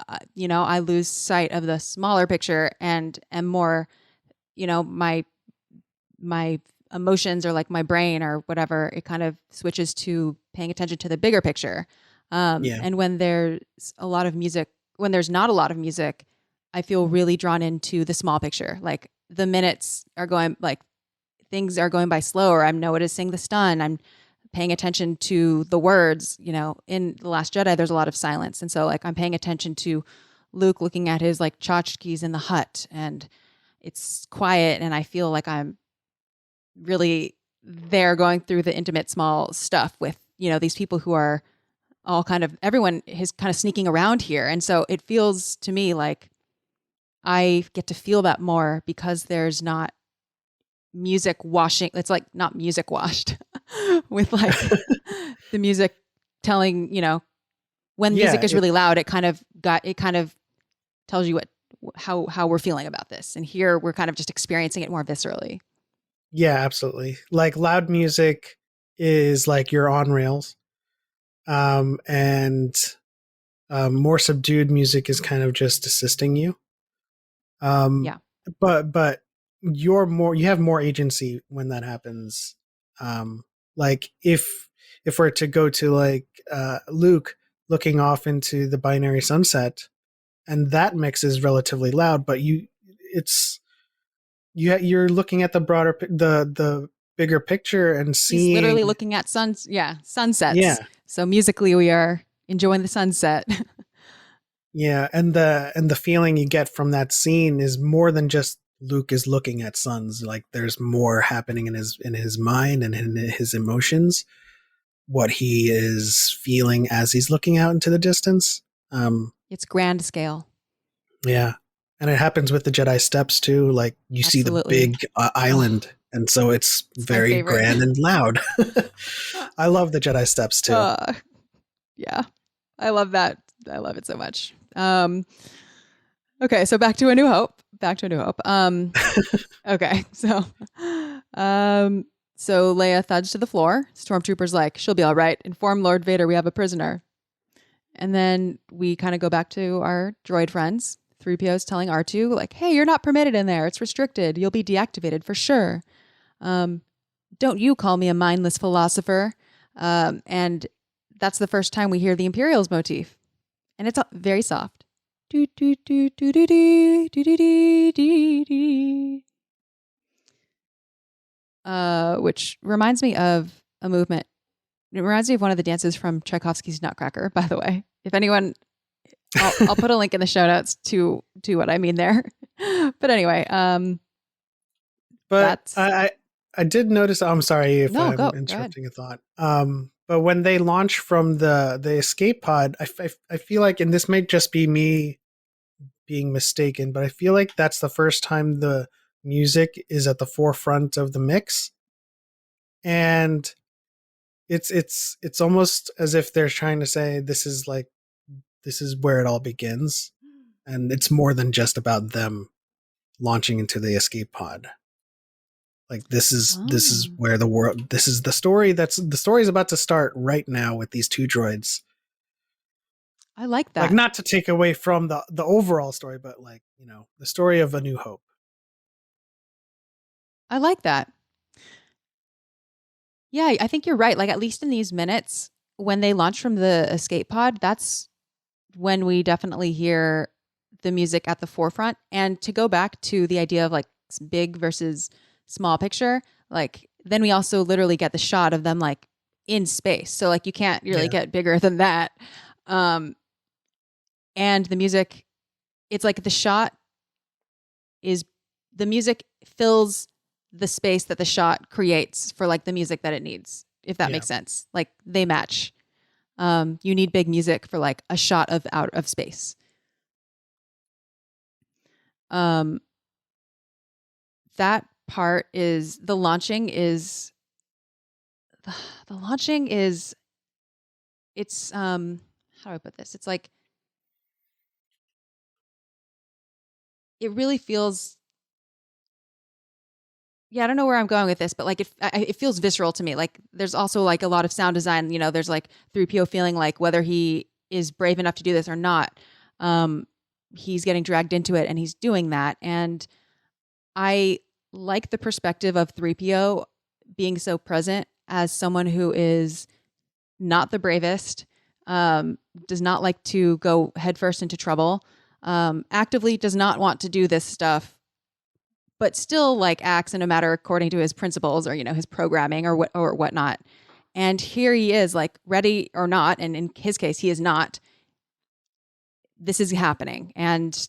[SPEAKER 1] I lose sight of the smaller picture and am more, my emotions or like my brain or whatever, it kind of switches to paying attention to the bigger picture.
[SPEAKER 2] Yeah.
[SPEAKER 1] And when there's a lot of music, when there's not a lot of music, I feel really drawn into the small picture. Like the minutes are going, like things are going by slower. I'm noticing the stun. I'm paying attention to the words. In The Last Jedi, there's a lot of silence. And so like I'm paying attention to Luke looking at his like tchotchkes in the hut, and it's quiet and I feel like I'm really there going through the intimate small stuff with these people who are all kind of, everyone is kind of sneaking around here, and so it feels to me like I get to feel that more because there's not music washing, it's like not music washed with like the music telling, when
[SPEAKER 2] Yeah.
[SPEAKER 1] music is really loud, it kind of tells you how we're feeling about this, and here we're kind of just experiencing it more viscerally.
[SPEAKER 2] Yeah, absolutely. Like loud music is like you're on rails. And more subdued music is kind of just assisting you. Um,
[SPEAKER 1] Yeah.
[SPEAKER 2] but you have more agency when that happens. Like if we're to go to like Luke, looking off into the binary sunset, and that mix is relatively loud, but it's you're looking at the the bigger picture and
[SPEAKER 1] He's literally
[SPEAKER 2] seeing.
[SPEAKER 1] looking at sunsets.
[SPEAKER 2] Yeah,
[SPEAKER 1] So musically, we are enjoying the sunset.
[SPEAKER 2] yeah, and the feeling you get from that scene is more than just Luke is looking at suns. Like there's more happening in his mind and in his emotions, what he is feeling as he's looking out into the distance.
[SPEAKER 1] It's grand scale.
[SPEAKER 2] Yeah, and it happens with the Jedi steps too. Like you see the
[SPEAKER 1] Absolutely.
[SPEAKER 2] big
[SPEAKER 1] Oh,
[SPEAKER 2] island, and so it's
[SPEAKER 1] it's my
[SPEAKER 2] very
[SPEAKER 1] favorite.
[SPEAKER 2] grand and loud. I love the Jedi steps too.
[SPEAKER 1] uh, yeah, I love that. I love it so much. Okay, so back to A New Hope. Back to A New Hope. Okay, um, so Leia thuds to the floor. Stormtrooper's like, she'll be all right. Inform Lord Vader we have a prisoner. And then we kind of go back to our droid friends. 3PO's telling R2, like, hey, you're not permitted in there. It's restricted. You'll be deactivated for sure. Um, don't you call me a mindless philosopher. And that's the first time we hear the Imperials motif. And it's very soft. Do, do, do, do, do, do, do, do, do, do, do. Which reminds me of a movement. It reminds me of one of the dances from Tchaikovsky's Nutcracker, by the way. If anyone, I'll put a link in the show notes to what I mean there. But anyway,
[SPEAKER 2] But
[SPEAKER 1] that's
[SPEAKER 2] I did notice. I'm sorry if
[SPEAKER 1] no,
[SPEAKER 2] I'm
[SPEAKER 1] go ahead.
[SPEAKER 2] interrupting a thought. But when they launch from the escape pod, I feel like, and this may just be me being mistaken, but I feel like that's the first time the music is at the forefront of the mix, and it's almost as if they're trying to say this is where it all begins, and it's more than just about them launching into the escape pod. Like this is
[SPEAKER 1] Oh,
[SPEAKER 2] where the world, this is the story, that's the story is about to start right now with these two droids.
[SPEAKER 1] I like
[SPEAKER 2] Like,
[SPEAKER 1] that.
[SPEAKER 2] not to take away from the overall story, but like, the story of A New Hope.
[SPEAKER 1] I like that. Yeah, I think you're right. Like at least in these minutes when they launch from the escape pod, that's when we definitely hear the music at the forefront. And to go back to the idea of like big versus small picture, like then we also literally get the shot of them like in space. So like you can't really
[SPEAKER 2] Yeah.
[SPEAKER 1] get bigger than that. Um, and the music, it's like the shot is the music fills the space that the shot creates for like the music that it needs, if that
[SPEAKER 2] Yeah.
[SPEAKER 1] makes sense. Like they match. You need big music for like a shot of out of space. Um, that part is the launching is it's how do I put this? It's like it really feels yeah, I don't know where I'm going with this, but like it feels visceral to me. Like there's also like a lot of sound design. You know, there's like 3PO feeling like whether he is brave enough to do this or not, um, he's getting dragged into it, and he's doing that. And I like the perspective of 3PO being so present as someone who is not the bravest, does not like to go headfirst into trouble, actively does not want to do this stuff but still like acts in a matter according to his principles or his programming or whatnot. And here he is like ready or not, and in his case he is not. This is happening, and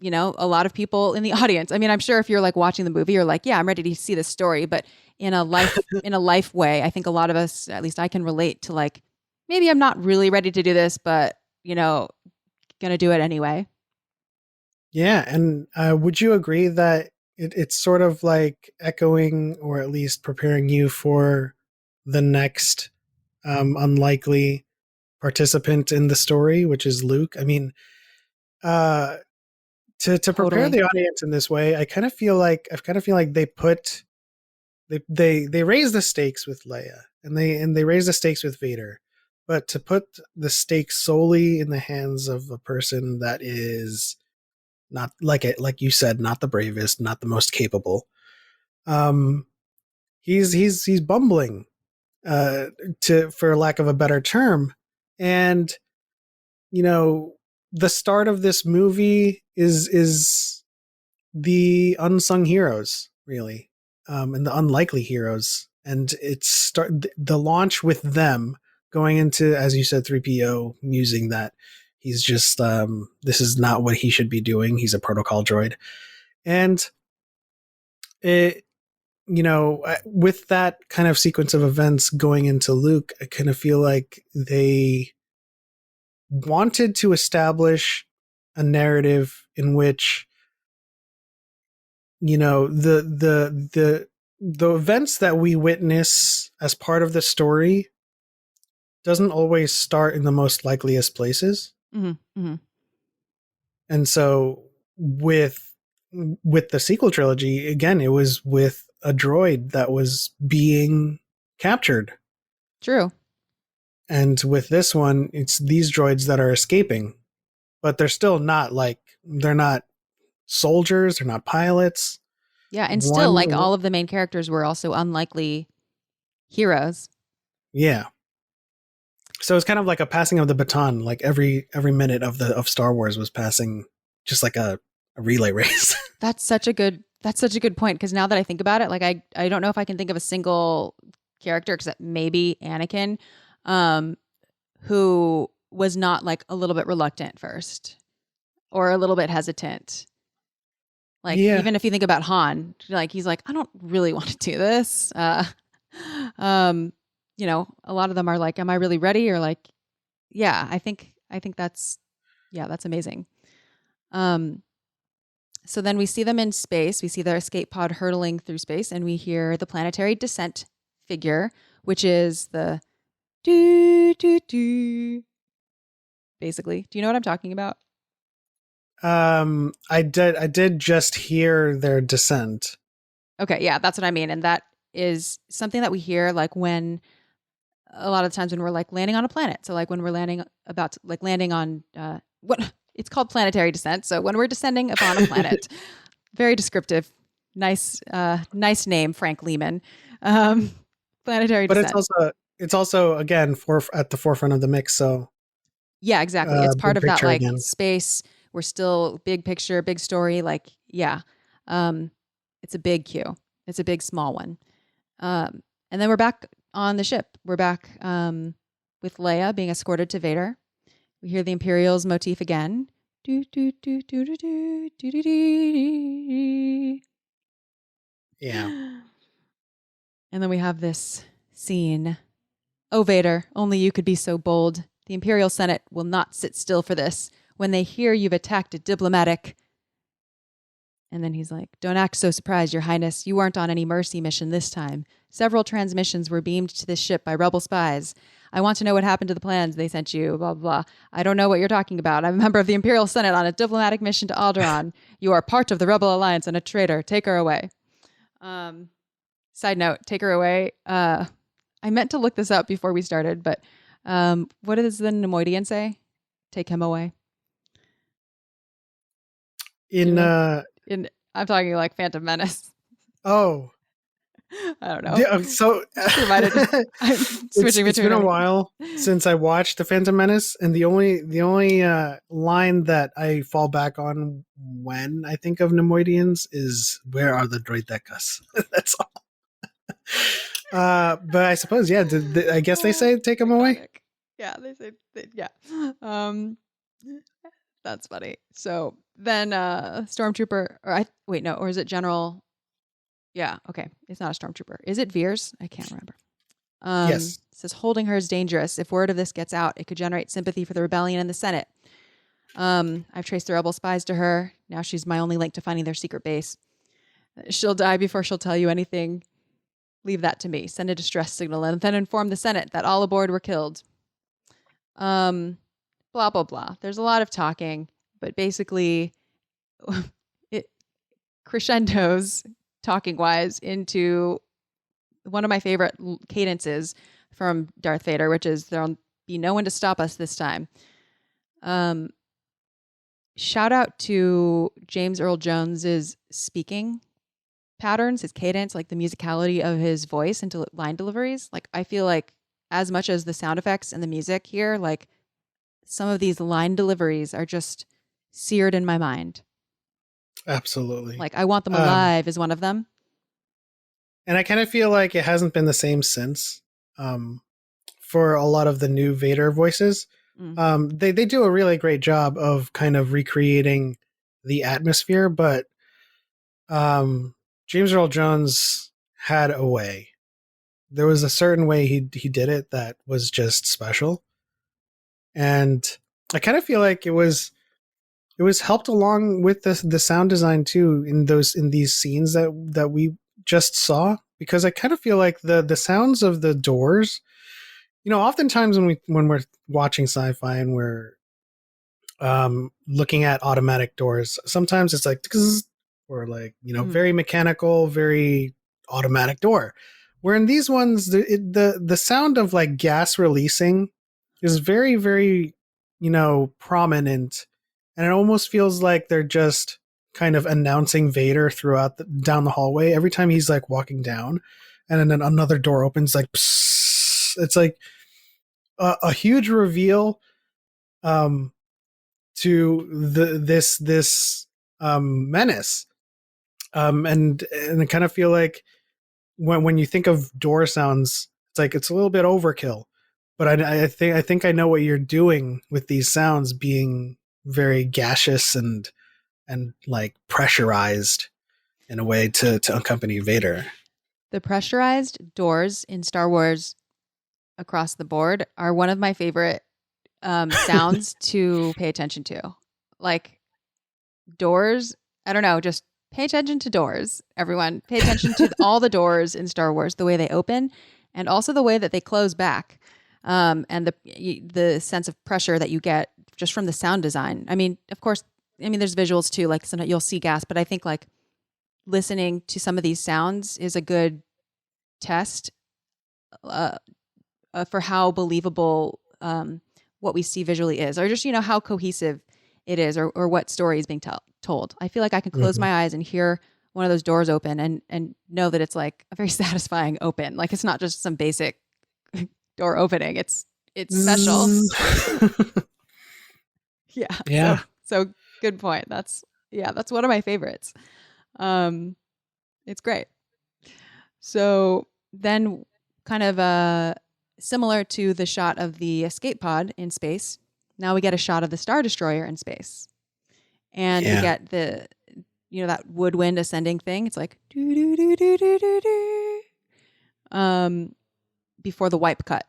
[SPEAKER 1] a lot of people in the audience. I mean, I'm sure if you're like watching the movie, you're like, yeah, I'm ready to see this story. But in a life way, I think a lot of us, at least I can relate to like maybe I'm not really ready to do this, but gonna do it anyway.
[SPEAKER 2] Yeah. And would you agree that it's sort of like echoing, or at least preparing you for the next unlikely participant in the story, which is Luke? I mean, uh, to prepare
[SPEAKER 1] Totally.
[SPEAKER 2] the audience in this way, I kind of feel like they raise the stakes with Leia, and they raise the stakes with Vader, but to put the stakes solely in the hands of a person that is not, like you said, not the bravest, not the most capable. Um, he's bumbling, uh, to for lack of a better term, and you know, the start of this movie is the unsung heroes, really, and the unlikely heroes. And it's the launch with them going into, as you said, 3PO musing that he's just this is not what he should be doing. He's a protocol droid, and it, with that kind of sequence of events going into Luke, I kind of feel like they wanted to establish a narrative in which, the events that we witness as part of the story doesn't always start in the most likeliest places.
[SPEAKER 1] Mm-hmm. Mm-hmm.
[SPEAKER 2] And so with the sequel trilogy, again, it was with a droid that was being captured.
[SPEAKER 1] True.
[SPEAKER 2] And with this one, it's these droids that are escaping, but they're still not they're not soldiers, they're not pilots.
[SPEAKER 1] Yeah, and still, like, all of the main characters were also unlikely heroes.
[SPEAKER 2] Yeah. So it's kind of like a passing of the baton. Like every minute of Star Wars was passing, just like a relay race.
[SPEAKER 1] That's such a good point, because now that I think about it, like, I don't know if I can think of a single character except maybe Anakin, who was not like a little bit reluctant first or a little bit hesitant. Like,
[SPEAKER 2] Yeah.
[SPEAKER 1] even if you think about Han, like, he's like, I don't really want to do this. A lot of them are like, am I really ready? Or like, yeah, I think that's amazing. So then we see them in space. We see their escape pod hurtling through space, and we hear the planetary descent figure, which is the do do do. Basically, do you know what I'm talking about?
[SPEAKER 2] I did just hear their descent.
[SPEAKER 1] Okay, yeah, that's what I mean, and that is something that we hear like when a lot of times when we're like landing on a planet. So like when we're landing on what it's called planetary descent. So when we're descending upon a planet, very descriptive, nice name, Frank Lehman. Planetary
[SPEAKER 2] But
[SPEAKER 1] descent.
[SPEAKER 2] it's also again at the forefront of the mix. So
[SPEAKER 1] yeah, exactly. It's part
[SPEAKER 2] big
[SPEAKER 1] of that
[SPEAKER 2] picture
[SPEAKER 1] like
[SPEAKER 2] again.
[SPEAKER 1] space. We're still big picture, big story. Like, yeah, it's a big cue. It's a big small one. And then we're back on the ship. We're back with Leia being escorted to Vader. We hear the Imperial's motif again. Do, do, do, do, do, do, do, do, do.
[SPEAKER 2] Yeah.
[SPEAKER 1] And then we have this scene. Oh, Vader, only you could be so bold. The Imperial Senate will not sit still for this. When they hear you've attacked a diplomatic... And then he's like, don't act so surprised, Your Highness. You weren't on any mercy mission this time. Several transmissions were beamed to this ship by rebel spies. I want to know what happened to the plans they sent you, blah, blah, blah. I don't know what you're talking about. I'm a member of the Imperial Senate on a diplomatic mission to Alderaan. You are part of the Rebel Alliance and a traitor. Take her away. Side note, take her away. I meant to look this up before we started, but what does the Nemoidian say? Take him away. I'm talking like Phantom Menace.
[SPEAKER 2] Oh,
[SPEAKER 1] I don't know.
[SPEAKER 2] yeah, so
[SPEAKER 1] I'm switching between.
[SPEAKER 2] It's been a while since I watched The Phantom Menace, and the only line that I fall back on when I think of Nemoidians is "Where are the droidekas?" That's all. But I suppose, yeah. I guess they say take them away.
[SPEAKER 1] Yeah, they say, yeah. That's funny. So then, Stormtrooper, or is it General? Yeah, okay. It's not a Stormtrooper. Is it Veers? I can't remember.
[SPEAKER 2] Yes.
[SPEAKER 1] Says holding her is dangerous. If word of this gets out, it could generate sympathy for the rebellion and the Senate. I've traced the rebel spies to her. Now she's my only link to finding their secret base. She'll die before she'll tell you anything. Leave that to me. Send a distress signal and then inform the Senate that all aboard were killed. Blah, blah, blah. There's a lot of talking, but basically it crescendos talking-wise into one of my favorite cadences from Darth Vader, which is there'll be no one to stop us this time. Shout out to James Earl Jones's speaking patterns, his cadence, like the musicality of his voice and line deliveries. Like, I feel like as much as the sound effects and the music here, like some of these line deliveries are just seared in my mind.
[SPEAKER 2] Absolutely.
[SPEAKER 1] Like, I want them alive is one of them.
[SPEAKER 2] And I kind of feel like it hasn't been the same since. For a lot of the new Vader voices, they do a really great job of kind of recreating the atmosphere, but James Earl Jones had a way. There was a certain way he did it that was just special, and I kind of feel like it was helped along with the sound design too in these scenes that we just saw, because I kind of feel like the sounds of the doors, you know, oftentimes when we're watching sci-fi and we're looking at automatic doors, sometimes it's like or like, you know, very mechanical, very automatic door, where in these ones the sound of like gas releasing is very, very, you know, prominent, and it almost feels like they're just kind of announcing Vader throughout down the hallway every time he's like walking down, and then another door opens, like psst. It's like a huge reveal to this menace, and I kind of feel like when you think of door sounds, it's like it's a little bit overkill, but I think I know what you're doing with these sounds being very gaseous and like pressurized in a way to accompany Vader.
[SPEAKER 1] The pressurized doors in Star Wars across the board are one of my favorite sounds to pay attention to. Like, doors, I don't know, just pay attention to doors. Everyone, pay attention to all the doors in Star Wars, the way they open and also the way that they close back, and the sense of pressure that you get just from the sound design. I mean, of course, I mean, there's visuals too, like sometimes you'll see gas, but I think like listening to some of these sounds is a good test for how believable what we see visually is, or just, you know, how cohesive it is, or what story is being told. I feel like I can close my eyes and hear one of those doors open and know that it's like a very satisfying open. Like, it's not just some basic door opening. It's special. Yeah.
[SPEAKER 2] Yeah.
[SPEAKER 1] So good point. That's one of my favorites. It's great. So then, kind of similar to the shot of the escape pod in space, now we get a shot of the Star Destroyer in space. And we get the, you know, that woodwind ascending thing. It's like do do do do do do do. Before the wipe cut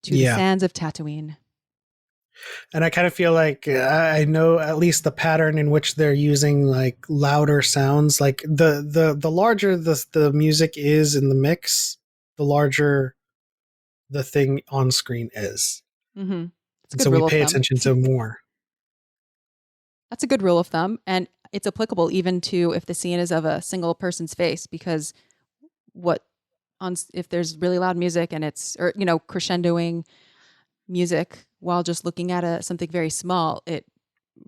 [SPEAKER 1] to the sands of Tatooine.
[SPEAKER 2] And I kind of feel like I know at least the pattern in which they're using like louder sounds. Like the larger the music is in the mix, the larger the thing on screen is.
[SPEAKER 1] Mm-hmm.
[SPEAKER 2] And so we pay attention to more.
[SPEAKER 1] That's a good rule of thumb, and it's applicable even to if the scene is of a single person's face, because if there's really loud music and it's, or, you know, crescendoing music while just looking at something very small, it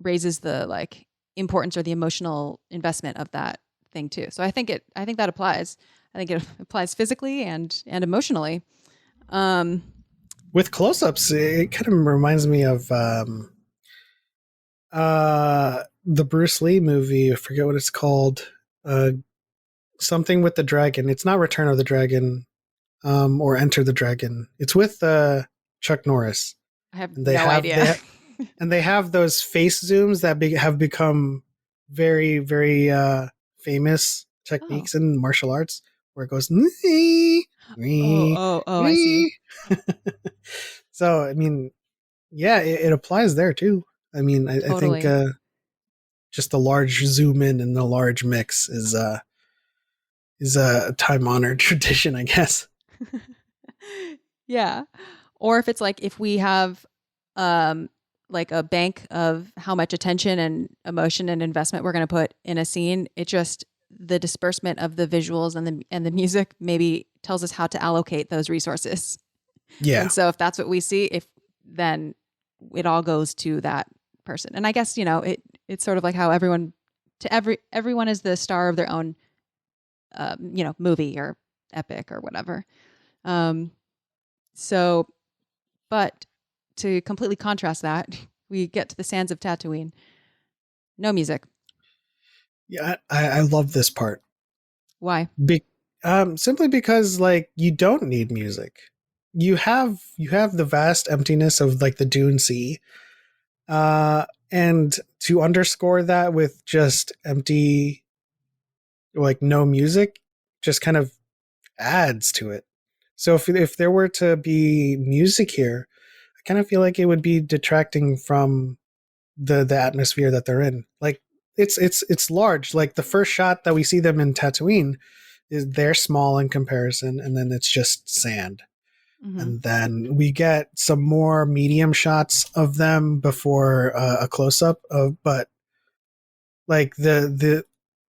[SPEAKER 1] raises the like importance or the emotional investment of that thing too. So I think that applies. I think it applies physically and emotionally.
[SPEAKER 2] With close-ups, it kind of reminds me of the Bruce Lee movie. I forget what it's called. Something with the dragon. It's not Return of the Dragon, or Enter the Dragon. It's with Chuck Norris.
[SPEAKER 1] I have no idea.
[SPEAKER 2] They have those face zooms that have become very, very famous techniques in martial arts, where it goes.
[SPEAKER 1] I see.
[SPEAKER 2] So, I mean, yeah, it applies there too. I mean,
[SPEAKER 1] Totally.
[SPEAKER 2] I think just the large zoom in and the large mix is a time honored tradition, I guess.
[SPEAKER 1] Yeah. Or if it's like, if we have like a bank of how much attention and emotion and investment we're going to put in a scene, it just, the disbursement of the visuals and the music maybe tells us how to allocate those resources.
[SPEAKER 2] Yeah.
[SPEAKER 1] And so if that's what we see, then it all goes to that person. And I guess, you know, it's sort of like how everyone is the star of their own you know, movie or epic or whatever. So, but to completely contrast that, we get to the sands of Tatooine. No music.
[SPEAKER 2] Yeah, I love this part.
[SPEAKER 1] Why?
[SPEAKER 2] Be- Simply because like you don't need music. You have the vast emptiness of like the Dune Sea, and to underscore that with just empty, like no music, just kind of adds to it. So if there were to be music here, I kind of feel like it would be detracting from the atmosphere that they're in. Like it's large. Like the first shot that we see them in Tatooine is they're small in comparison, and then it's just sand.
[SPEAKER 1] Mm-hmm.
[SPEAKER 2] And then we get some more medium shots of them before a close up of, but like the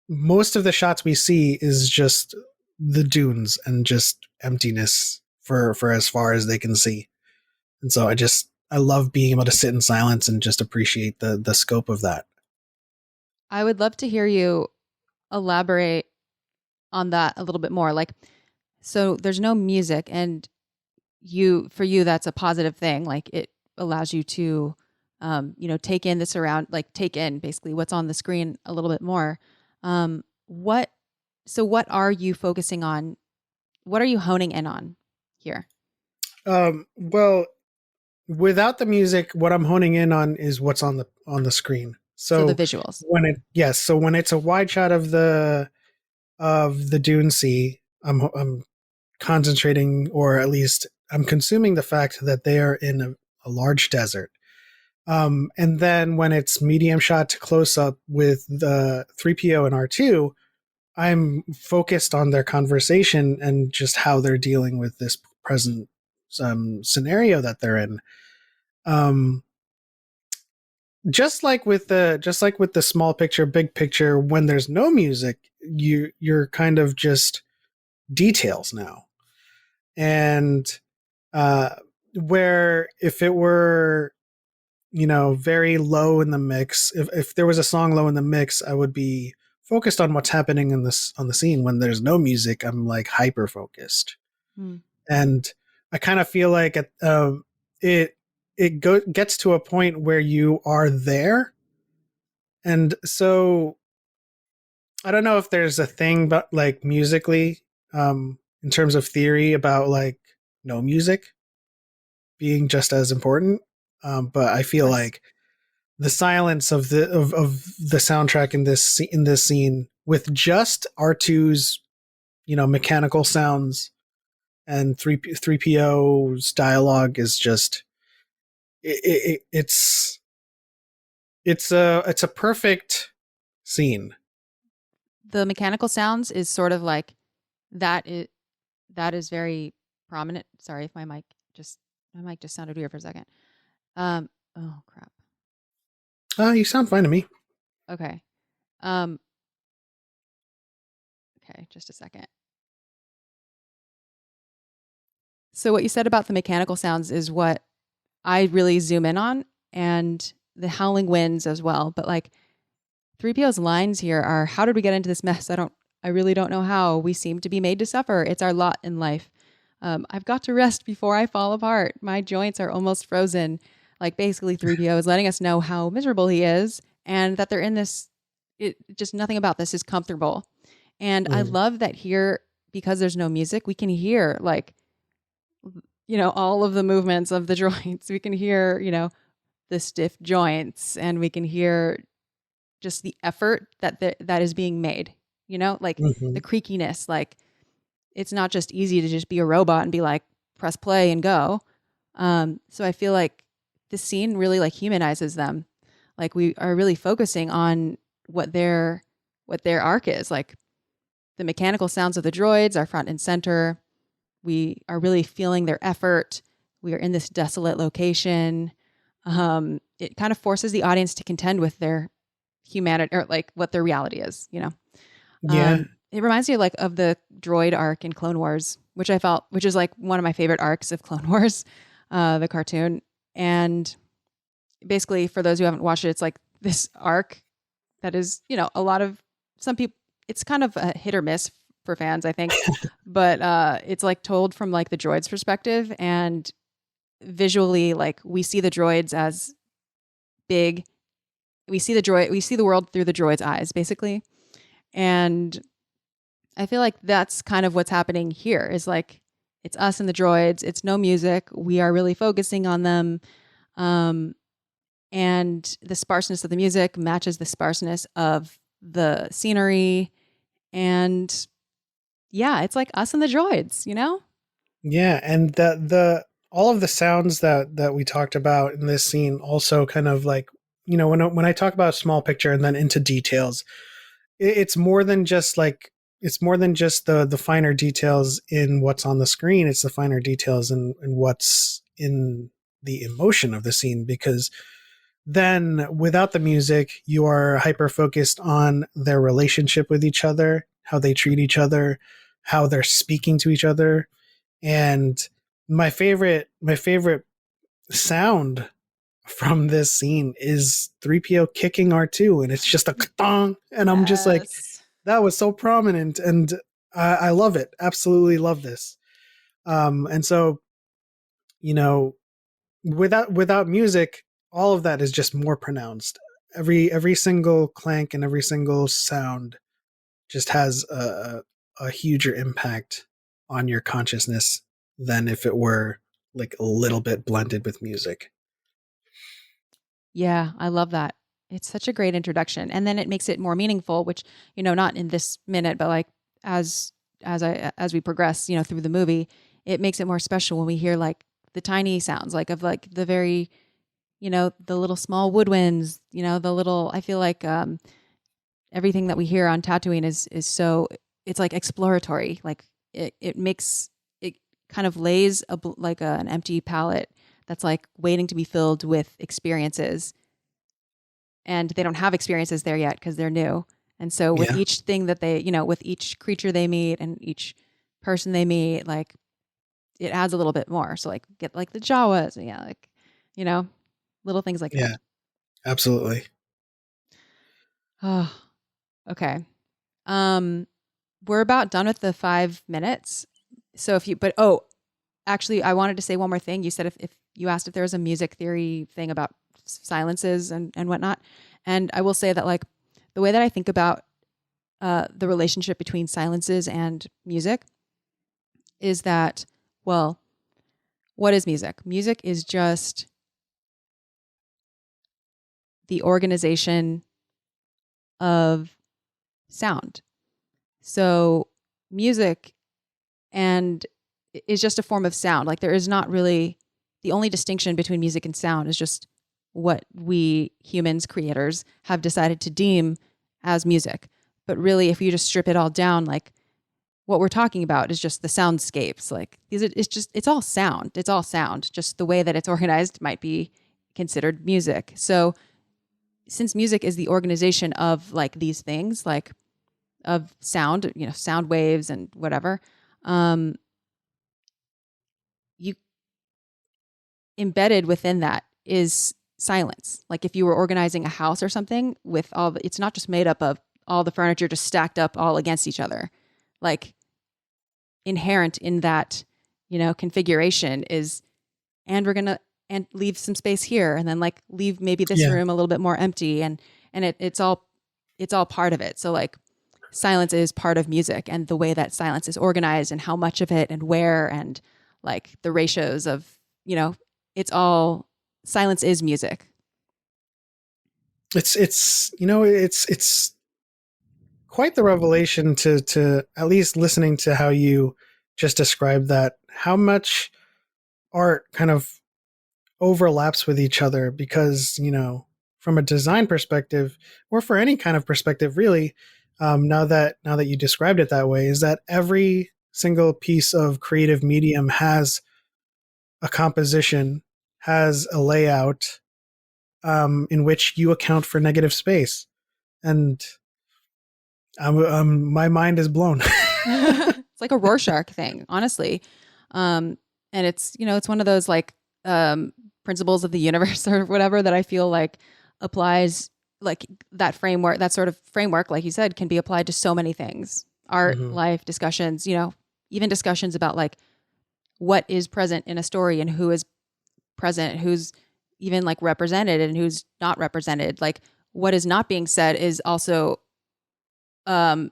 [SPEAKER 2] most of the shots we see is just the dunes and just emptiness for as far as they can see. And so I love being able to sit in silence and just appreciate the scope of that.
[SPEAKER 1] I would love to hear you elaborate on that a little bit more. Like, so there's no music, and for you, that's a positive thing. Like, it allows you to, take in the surround, like take in basically what's on the screen a little bit more. Um, what, what are you focusing on? What are you honing in on here?
[SPEAKER 2] Well, without the music, what I'm honing in on is what's on the screen.
[SPEAKER 1] So the
[SPEAKER 2] So
[SPEAKER 1] visuals.
[SPEAKER 2] when it's a wide shot of the Dune Sea, I'm concentrating, or at least I'm consuming the fact that they are in a large desert. And then when it's medium shot to close up with the 3PO and R2, I'm focused on their conversation and just how they're dealing with this present scenario that they're in. Um, just like with the small picture, big picture, when there's no music, you're kind of just details now. And uh, where if it were, very low in the mix, if there was a song low in the mix, I would be focused on what's happening in this on the scene. When there's no music, I'm like hyper focused.
[SPEAKER 1] Hmm.
[SPEAKER 2] And I kind of feel like it gets to a point where you are there. And so I don't know if there's a thing, but like musically, in terms of theory about like no music being just as important. But I
[SPEAKER 1] Of
[SPEAKER 2] feel
[SPEAKER 1] course.
[SPEAKER 2] like the silence of the soundtrack in this scene with just R2's mechanical sounds and 3PO's dialogue is just it's a perfect scene.
[SPEAKER 1] The mechanical sounds is sort of like that is that is very prominent. Sorry if my mic just sounded weird for a second. Oh crap.
[SPEAKER 2] You sound fine to me.
[SPEAKER 1] Okay. Um okay, just a second. So what you said about the mechanical sounds is what I really zoom in on, and the howling winds as well. But like 3PO's lines here are, how did we get into this mess? I really don't know how. We seem to be made to suffer. It's our lot in life. I've got to rest before I fall apart. My joints are almost frozen. Like basically 3PO is letting us know how miserable he is, and that they're in this, just nothing about this is comfortable. And I
[SPEAKER 2] Mm.
[SPEAKER 1] love that here, because there's no music, we can hear like, all of the movements of the joints. We can hear, the stiff joints, and we can hear just the effort that is being made, like
[SPEAKER 2] Mm-hmm.
[SPEAKER 1] the creakiness. Like it's not just easy to just be a robot and be like, press play and go. So I feel like this scene really like humanizes them. Like we are really focusing on what their arc is. Like the mechanical sounds of the droids are front and center. We are really feeling their effort. We are in this desolate location. It kind of forces the audience to contend with their humanity, or like what their reality is.
[SPEAKER 2] Yeah.
[SPEAKER 1] It reminds me of the droid arc in Clone Wars, which is like one of my favorite arcs of Clone Wars, the cartoon. And basically, for those who haven't watched it, it's like this arc that is, a lot of some people. It's kind of a hit or miss for fans, I think, but it's like told from like the droid's perspective, and visually, like we see the droids as big. We see the world through the droid's eyes, basically. And I feel like that's kind of what's happening here is like, it's us and the droids. It's no music. We are really focusing on them. And the sparseness of the music matches the sparseness of the scenery. And yeah, it's like us and the droids, you know?
[SPEAKER 2] Yeah, and the all of the sounds that we talked about in this scene also kind of like, when I talk about a small picture and then into details, it's more than just like, it's more than just the finer details in what's on the screen. It's the finer details in what's in the emotion of the scene, because then without the music, you are hyper focused on their relationship with each other, how they treat each other, how they're speaking to each other. And my favorite sound from this scene is Threepio kicking R2, and it's just a dong, and I'm just like,
[SPEAKER 1] Yes.
[SPEAKER 2] that was so prominent, and I love it. Absolutely love this. And so, you know, without music, all of that is just more pronounced. Every single clank and every single sound just has a huger impact on your consciousness than if it were like a little bit blended with music.
[SPEAKER 1] Yeah, I love that. It's such a great introduction. And then it makes it more meaningful, which, not in this minute, but like as as we progress, through the movie, it makes it more special when we hear like the tiny sounds, like of like the very, the little small woodwinds, the little I feel like everything that we hear on Tatooine is so it's like exploratory. Like it makes it kind of lays like an empty palette that's like waiting to be filled with experiences, and they don't have experiences there yet because they're new. And so with
[SPEAKER 2] Yeah.
[SPEAKER 1] each thing that they, with each creature they meet and each person they meet, like it adds a little bit more. So like get like the Jawas, yeah, like you know, little things like that.
[SPEAKER 2] Yeah, absolutely.
[SPEAKER 1] Oh, okay. Um, we're about done with the 5 minutes. So if you, but oh, actually, I wanted to say one more thing. You said if you asked if there was a music theory thing about silences and whatnot, and I will say that like the way that I think about the relationship between silences and music is that, well, what is music? Music is just the organization of sound. So music and is just a form of sound. Like there is not really the only distinction between music and sound is just what we humans creators have decided to deem as music. But really, if you just strip it all down, like what we're talking about is just the soundscapes. Like it's all sound. It's all sound. Just the way that it's organized might be considered music. So since music is the organization of like these things, like of sound, sound waves and whatever, um, you embedded within that is silence. Like if you were organizing a house or something with it's not just made up of all the furniture just stacked up all against each other. Like inherent in that, configuration is, and we're going to, and leave some space here and then like leave maybe this
[SPEAKER 2] Yeah.
[SPEAKER 1] room a little bit more empty. And it's all part of it. So like silence is part of music and the way that silence is organized and how much of it and where and like the ratios of, it's all silence is music.
[SPEAKER 2] It's quite the revelation to at least listening to how you just described that, how much art kind of overlaps with each other, because from a design perspective, or for any kind of perspective really, now that you described it that way, is that every single piece of creative medium has a composition, has a layout, in which you account for negative space. And my mind is blown.
[SPEAKER 1] It's like a Rorschach thing, honestly. And it's one of those like principles of the universe or whatever that I feel like applies, like that framework, that sort of framework, like you said, can be applied to so many things: art,
[SPEAKER 2] Mhm.
[SPEAKER 1] life, discussions, even discussions about like what is present in a story and who is present, who's even like represented and who's not represented. Like what is not being said is also um,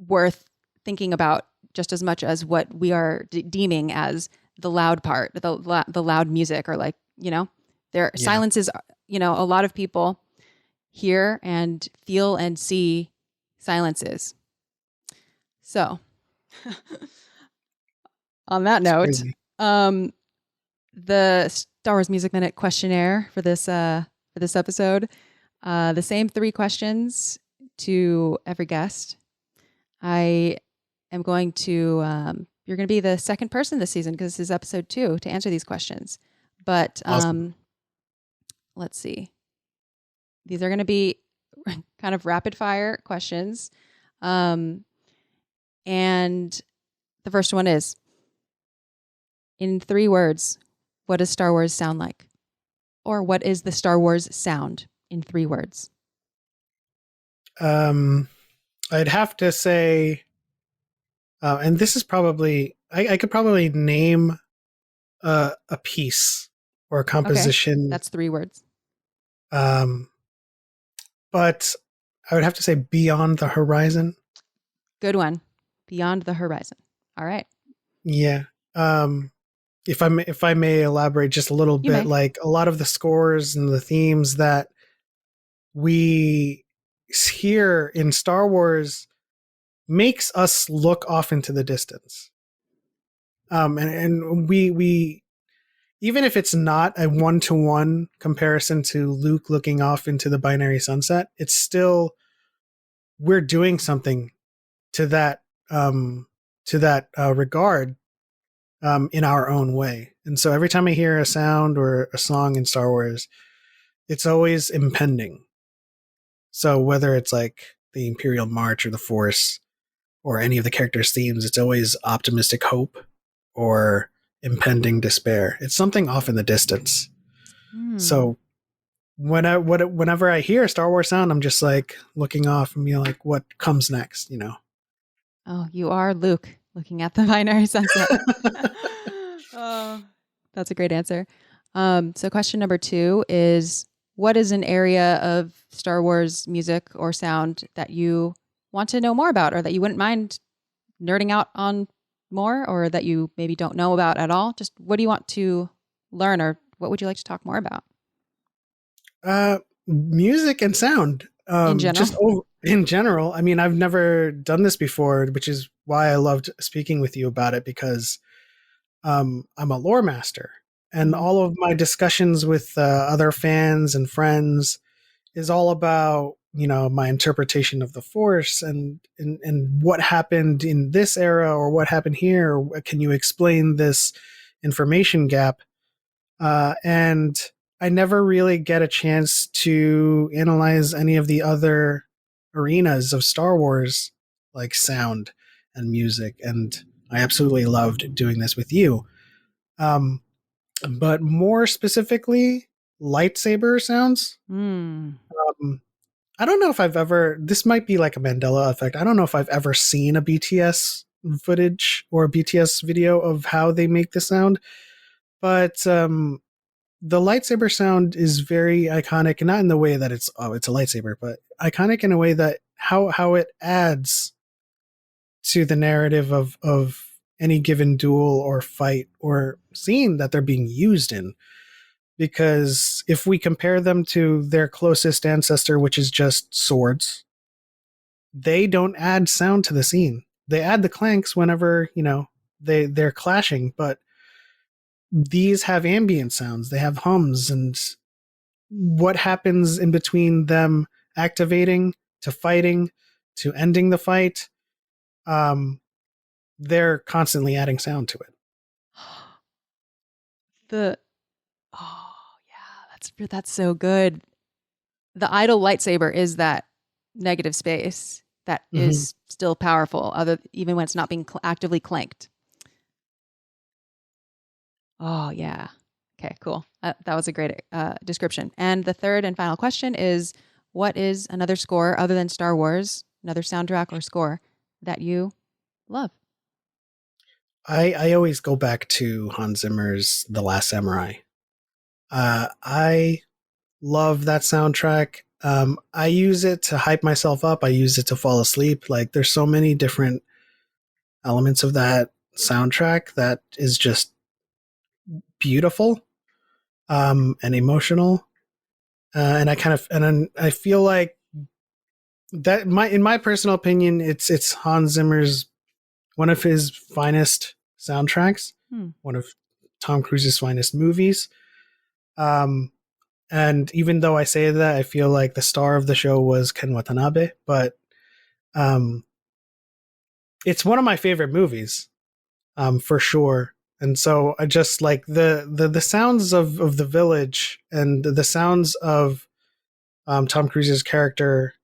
[SPEAKER 1] worth thinking about just as much as what we are deeming as the loud part, the loud music, or like, there
[SPEAKER 2] Yeah.
[SPEAKER 1] silences, a lot of people hear and feel and see silences. So on that
[SPEAKER 2] It's
[SPEAKER 1] note,
[SPEAKER 2] crazy.
[SPEAKER 1] the Star Wars Music Minute questionnaire for this episode, the same 3 questions to every guest. I am going to you're going to be the second person this season because this is episode 2 to answer these questions. But
[SPEAKER 2] Awesome.
[SPEAKER 1] let's see. These are going to be kind of rapid fire questions. And the first one is, in 3 words, what does Star Wars sound like? Or what is the Star Wars sound in 3 words?
[SPEAKER 2] I'd have to say, and this is probably, I could probably name a piece or a
[SPEAKER 1] Okay,
[SPEAKER 2] composition,
[SPEAKER 1] that's 3 words.
[SPEAKER 2] um, but I would have to say Beyond the Horizon.
[SPEAKER 1] Good one. Beyond the Horizon. All right.
[SPEAKER 2] Yeah. Um, if I may elaborate just a little
[SPEAKER 1] You
[SPEAKER 2] bit,
[SPEAKER 1] may.
[SPEAKER 2] like a lot of the scores and the themes that we hear in Star Wars makes us look off into the distance. And we even if it's not a one-to-one comparison to Luke looking off into the binary sunset, it's still, we're doing something to that regard, in our own way. And so every time I hear a sound or a song in Star Wars, it's always impending. So whether it's like the Imperial March or the Force or any of the characters' themes, it's always optimistic hope or impending despair. It's something off in the distance.
[SPEAKER 1] Hmm.
[SPEAKER 2] So whenever I hear a Star Wars sound, I'm just like looking off and being like, what comes next, you know?
[SPEAKER 1] Oh, you are Luke looking at the binary sunset. Oh, that's a great answer. So question number 2 is, what is an area of Star Wars music or sound that you want to know more about, or that you wouldn't mind nerding out on more, or that you maybe don't know about at all? Just what do you want to learn, or what would you like to talk more about
[SPEAKER 2] Music and sound.
[SPEAKER 1] in general?
[SPEAKER 2] Just in general. I mean, I've never done this before, which is why I loved speaking with you about it, because I'm a lore master, and
[SPEAKER 1] Mm-hmm.
[SPEAKER 2] all of my discussions with other fans and friends is all about, my interpretation of the Force, and what happened in this era or what happened here. Can you explain this information gap? And I never really get a chance to analyze any of the other arenas of Star Wars, like sound and music. And I absolutely loved doing this with you. Um, but more specifically, lightsaber sounds.
[SPEAKER 1] Mm.
[SPEAKER 2] Um, I don't know if I've ever, this might be like a Mandela effect. I don't know if I've ever seen a BTS footage or a BTS video of how they make the sound, but the lightsaber sound is very iconic, not in the way that it's a lightsaber, but iconic in a way that how it adds to the narrative of any given duel or fight or scene that they're being used in. Because if we compare them to their closest ancestor, which is just swords, they don't add sound to the scene. They add the clanks whenever, they're clashing, but these have ambient sounds. They have hums, and what happens in between them activating to fighting to ending the fight, um, they're constantly adding sound to it.
[SPEAKER 1] The Oh, yeah, that's so good. The idle lightsaber is that negative space that
[SPEAKER 2] Mm-hmm.
[SPEAKER 1] is still powerful, other even when it's not being actively clanked. Oh, yeah. Okay, cool. That was a great description. And the third and final question is, what is another score other than Star Wars, another soundtrack or score that you love?
[SPEAKER 2] I always go back to Hans Zimmer's The Last Samurai. I love that soundtrack. I use it to hype myself up. I use it to fall asleep. Like there's so many different elements of that soundtrack that is just beautiful and emotional. And I kind of and I feel like that my in my personal opinion, it's Hans Zimmer's one of his finest soundtracks, one of Tom Cruise's finest movies. Um, and even though I say that, I feel like the star of the show was Ken Watanabe, but um, it's one of my favorite movies, for sure. And so I just like the sounds of the village and the sounds of Tom Cruise's character,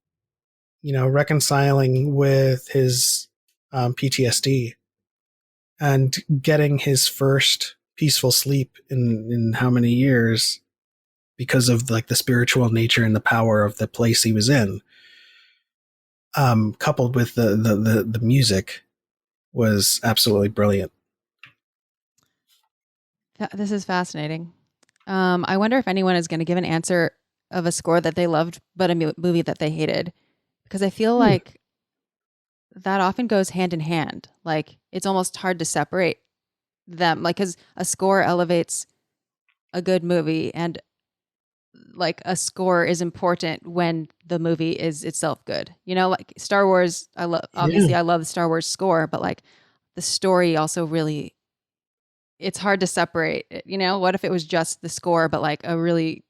[SPEAKER 2] reconciling with his PTSD and getting his first peaceful sleep in how many years because of like the spiritual nature and the power of the place he was in, coupled with the music was absolutely brilliant.
[SPEAKER 1] This is fascinating. I wonder if anyone is going to give an answer of a score that they loved, but a movie that they hated, because I feel like that often goes hand in hand. Like it's almost hard to separate them, like because a score elevates a good movie, and like a score is important when the movie is itself good. Like Star Wars, I love obviously I love the Star Wars score, but like the story also really it's hard to separate. What if it was just the score, but like a really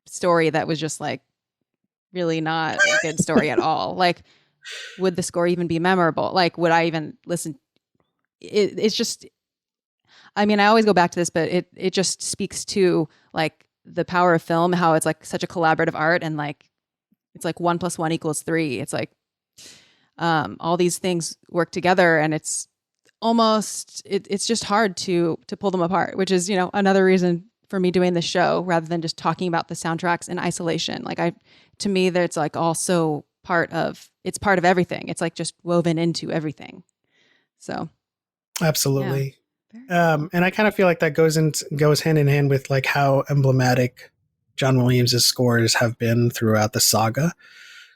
[SPEAKER 1] story that was just like really not a good story at all? Like, would the score even be memorable? Like, would I even listen? It's just, I mean, I always go back to this, but it just speaks to like the power of film, how it's like such a collaborative art, and like it's like 1+1 = 3. It's like all these things work together, and it's almost it's just hard to pull them apart, which is another reason for me doing the show rather than just talking about the soundtracks in isolation. Like to me, that's like also part of everything. It's like just woven into everything. So
[SPEAKER 2] Absolutely.
[SPEAKER 1] Yeah.
[SPEAKER 2] And I kind of feel like that goes hand in hand with like how emblematic John Williams' scores have been throughout the saga.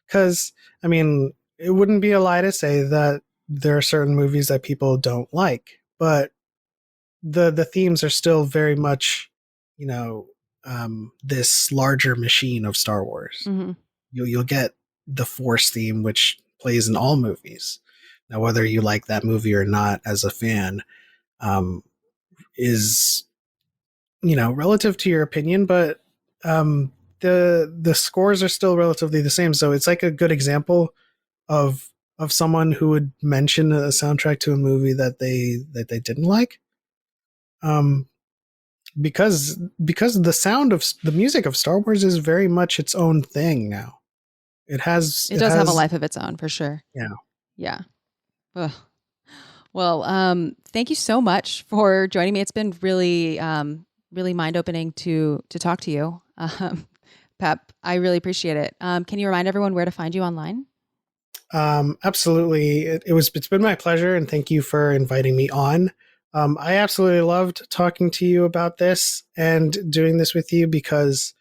[SPEAKER 2] Because I mean, it wouldn't be a lie to say that there are certain movies that people don't like, but the themes are still very much, this larger machine of Star Wars.
[SPEAKER 1] Mm-hmm.
[SPEAKER 2] You'll get the Force theme, which plays in all movies. Now, whether you like that movie or not as a fan, is relative to your opinion, but the scores are still relatively the same. So it's like a good example of someone who would mention a soundtrack to a movie that they didn't like, um, because the sound of the music of Star Wars is very much its own thing now.
[SPEAKER 1] It does have a life of its own for sure. Yeah. Ugh. Well, thank you so much for joining me. It's been really, really mind opening to talk to you, Pep. I really appreciate it. Can you remind everyone where to find you online?
[SPEAKER 2] Absolutely. It's been my pleasure, and thank you for inviting me on. I absolutely loved talking to you about this and doing this with you because,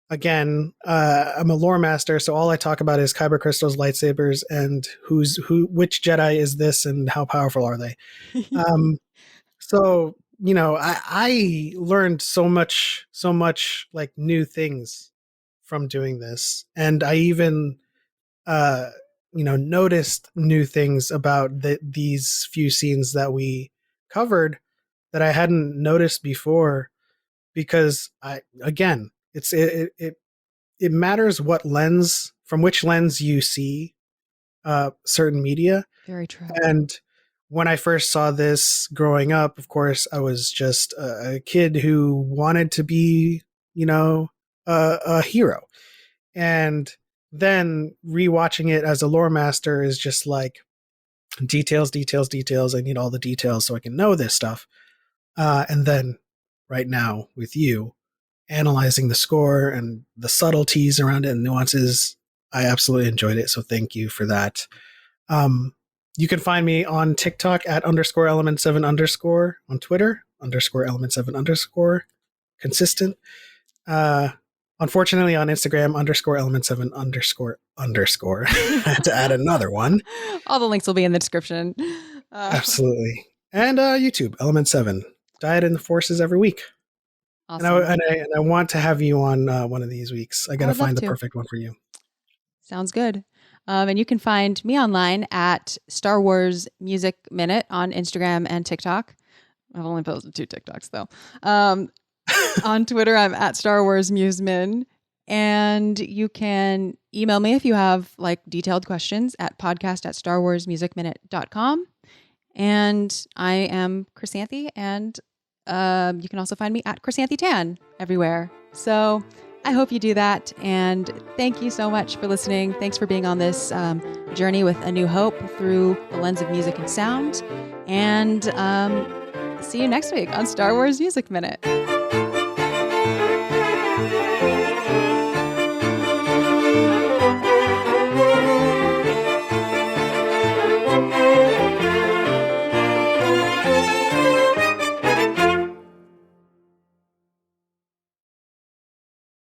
[SPEAKER 2] again, I'm a lore master, so all I talk about is kyber crystals, lightsabers, and which Jedi is this, and how powerful are they. So I learned so much like new things from doing this, and I even uh, noticed new things about these few scenes that we covered that I hadn't noticed before. Because it matters from which lens you see certain media.
[SPEAKER 1] Very true.
[SPEAKER 2] And when I first saw this growing up, of course, I was just a kid who wanted to be, a hero. And then rewatching it as a lore master is just like details, details, details. I need all the details so I can know this stuff. And then right now with you analyzing the score and the subtleties around it and nuances, I absolutely enjoyed it. So thank you for that. You can find me on TikTok at _Element7 _ on Twitter _Element7 _ consistent. Unfortunately, on Instagram, _Element7 ___. I had to add another one.
[SPEAKER 1] All the links will be in the description.
[SPEAKER 2] Absolutely. And YouTube, Element7. Diet in the Forces every week.
[SPEAKER 1] Awesome.
[SPEAKER 2] And I want to have you on one of these weeks. I got to find the perfect one for you.
[SPEAKER 1] Sounds good. And you can find me online at Star Wars Music Minute on Instagram and TikTok. I've only posted 2 TikToks though. On Twitter, I'm at Star Wars Musemin. And you can email me if you have like detailed questions at podcast@starwarsmusicminute.com. And I am Chrysanthi, and you can also find me at Chrysanthi Tan everywhere. So I hope you do that. And thank you so much for listening. Thanks for being on this journey with A New Hope through the lens of music and sound. And see you next week on Star Wars Music Minute.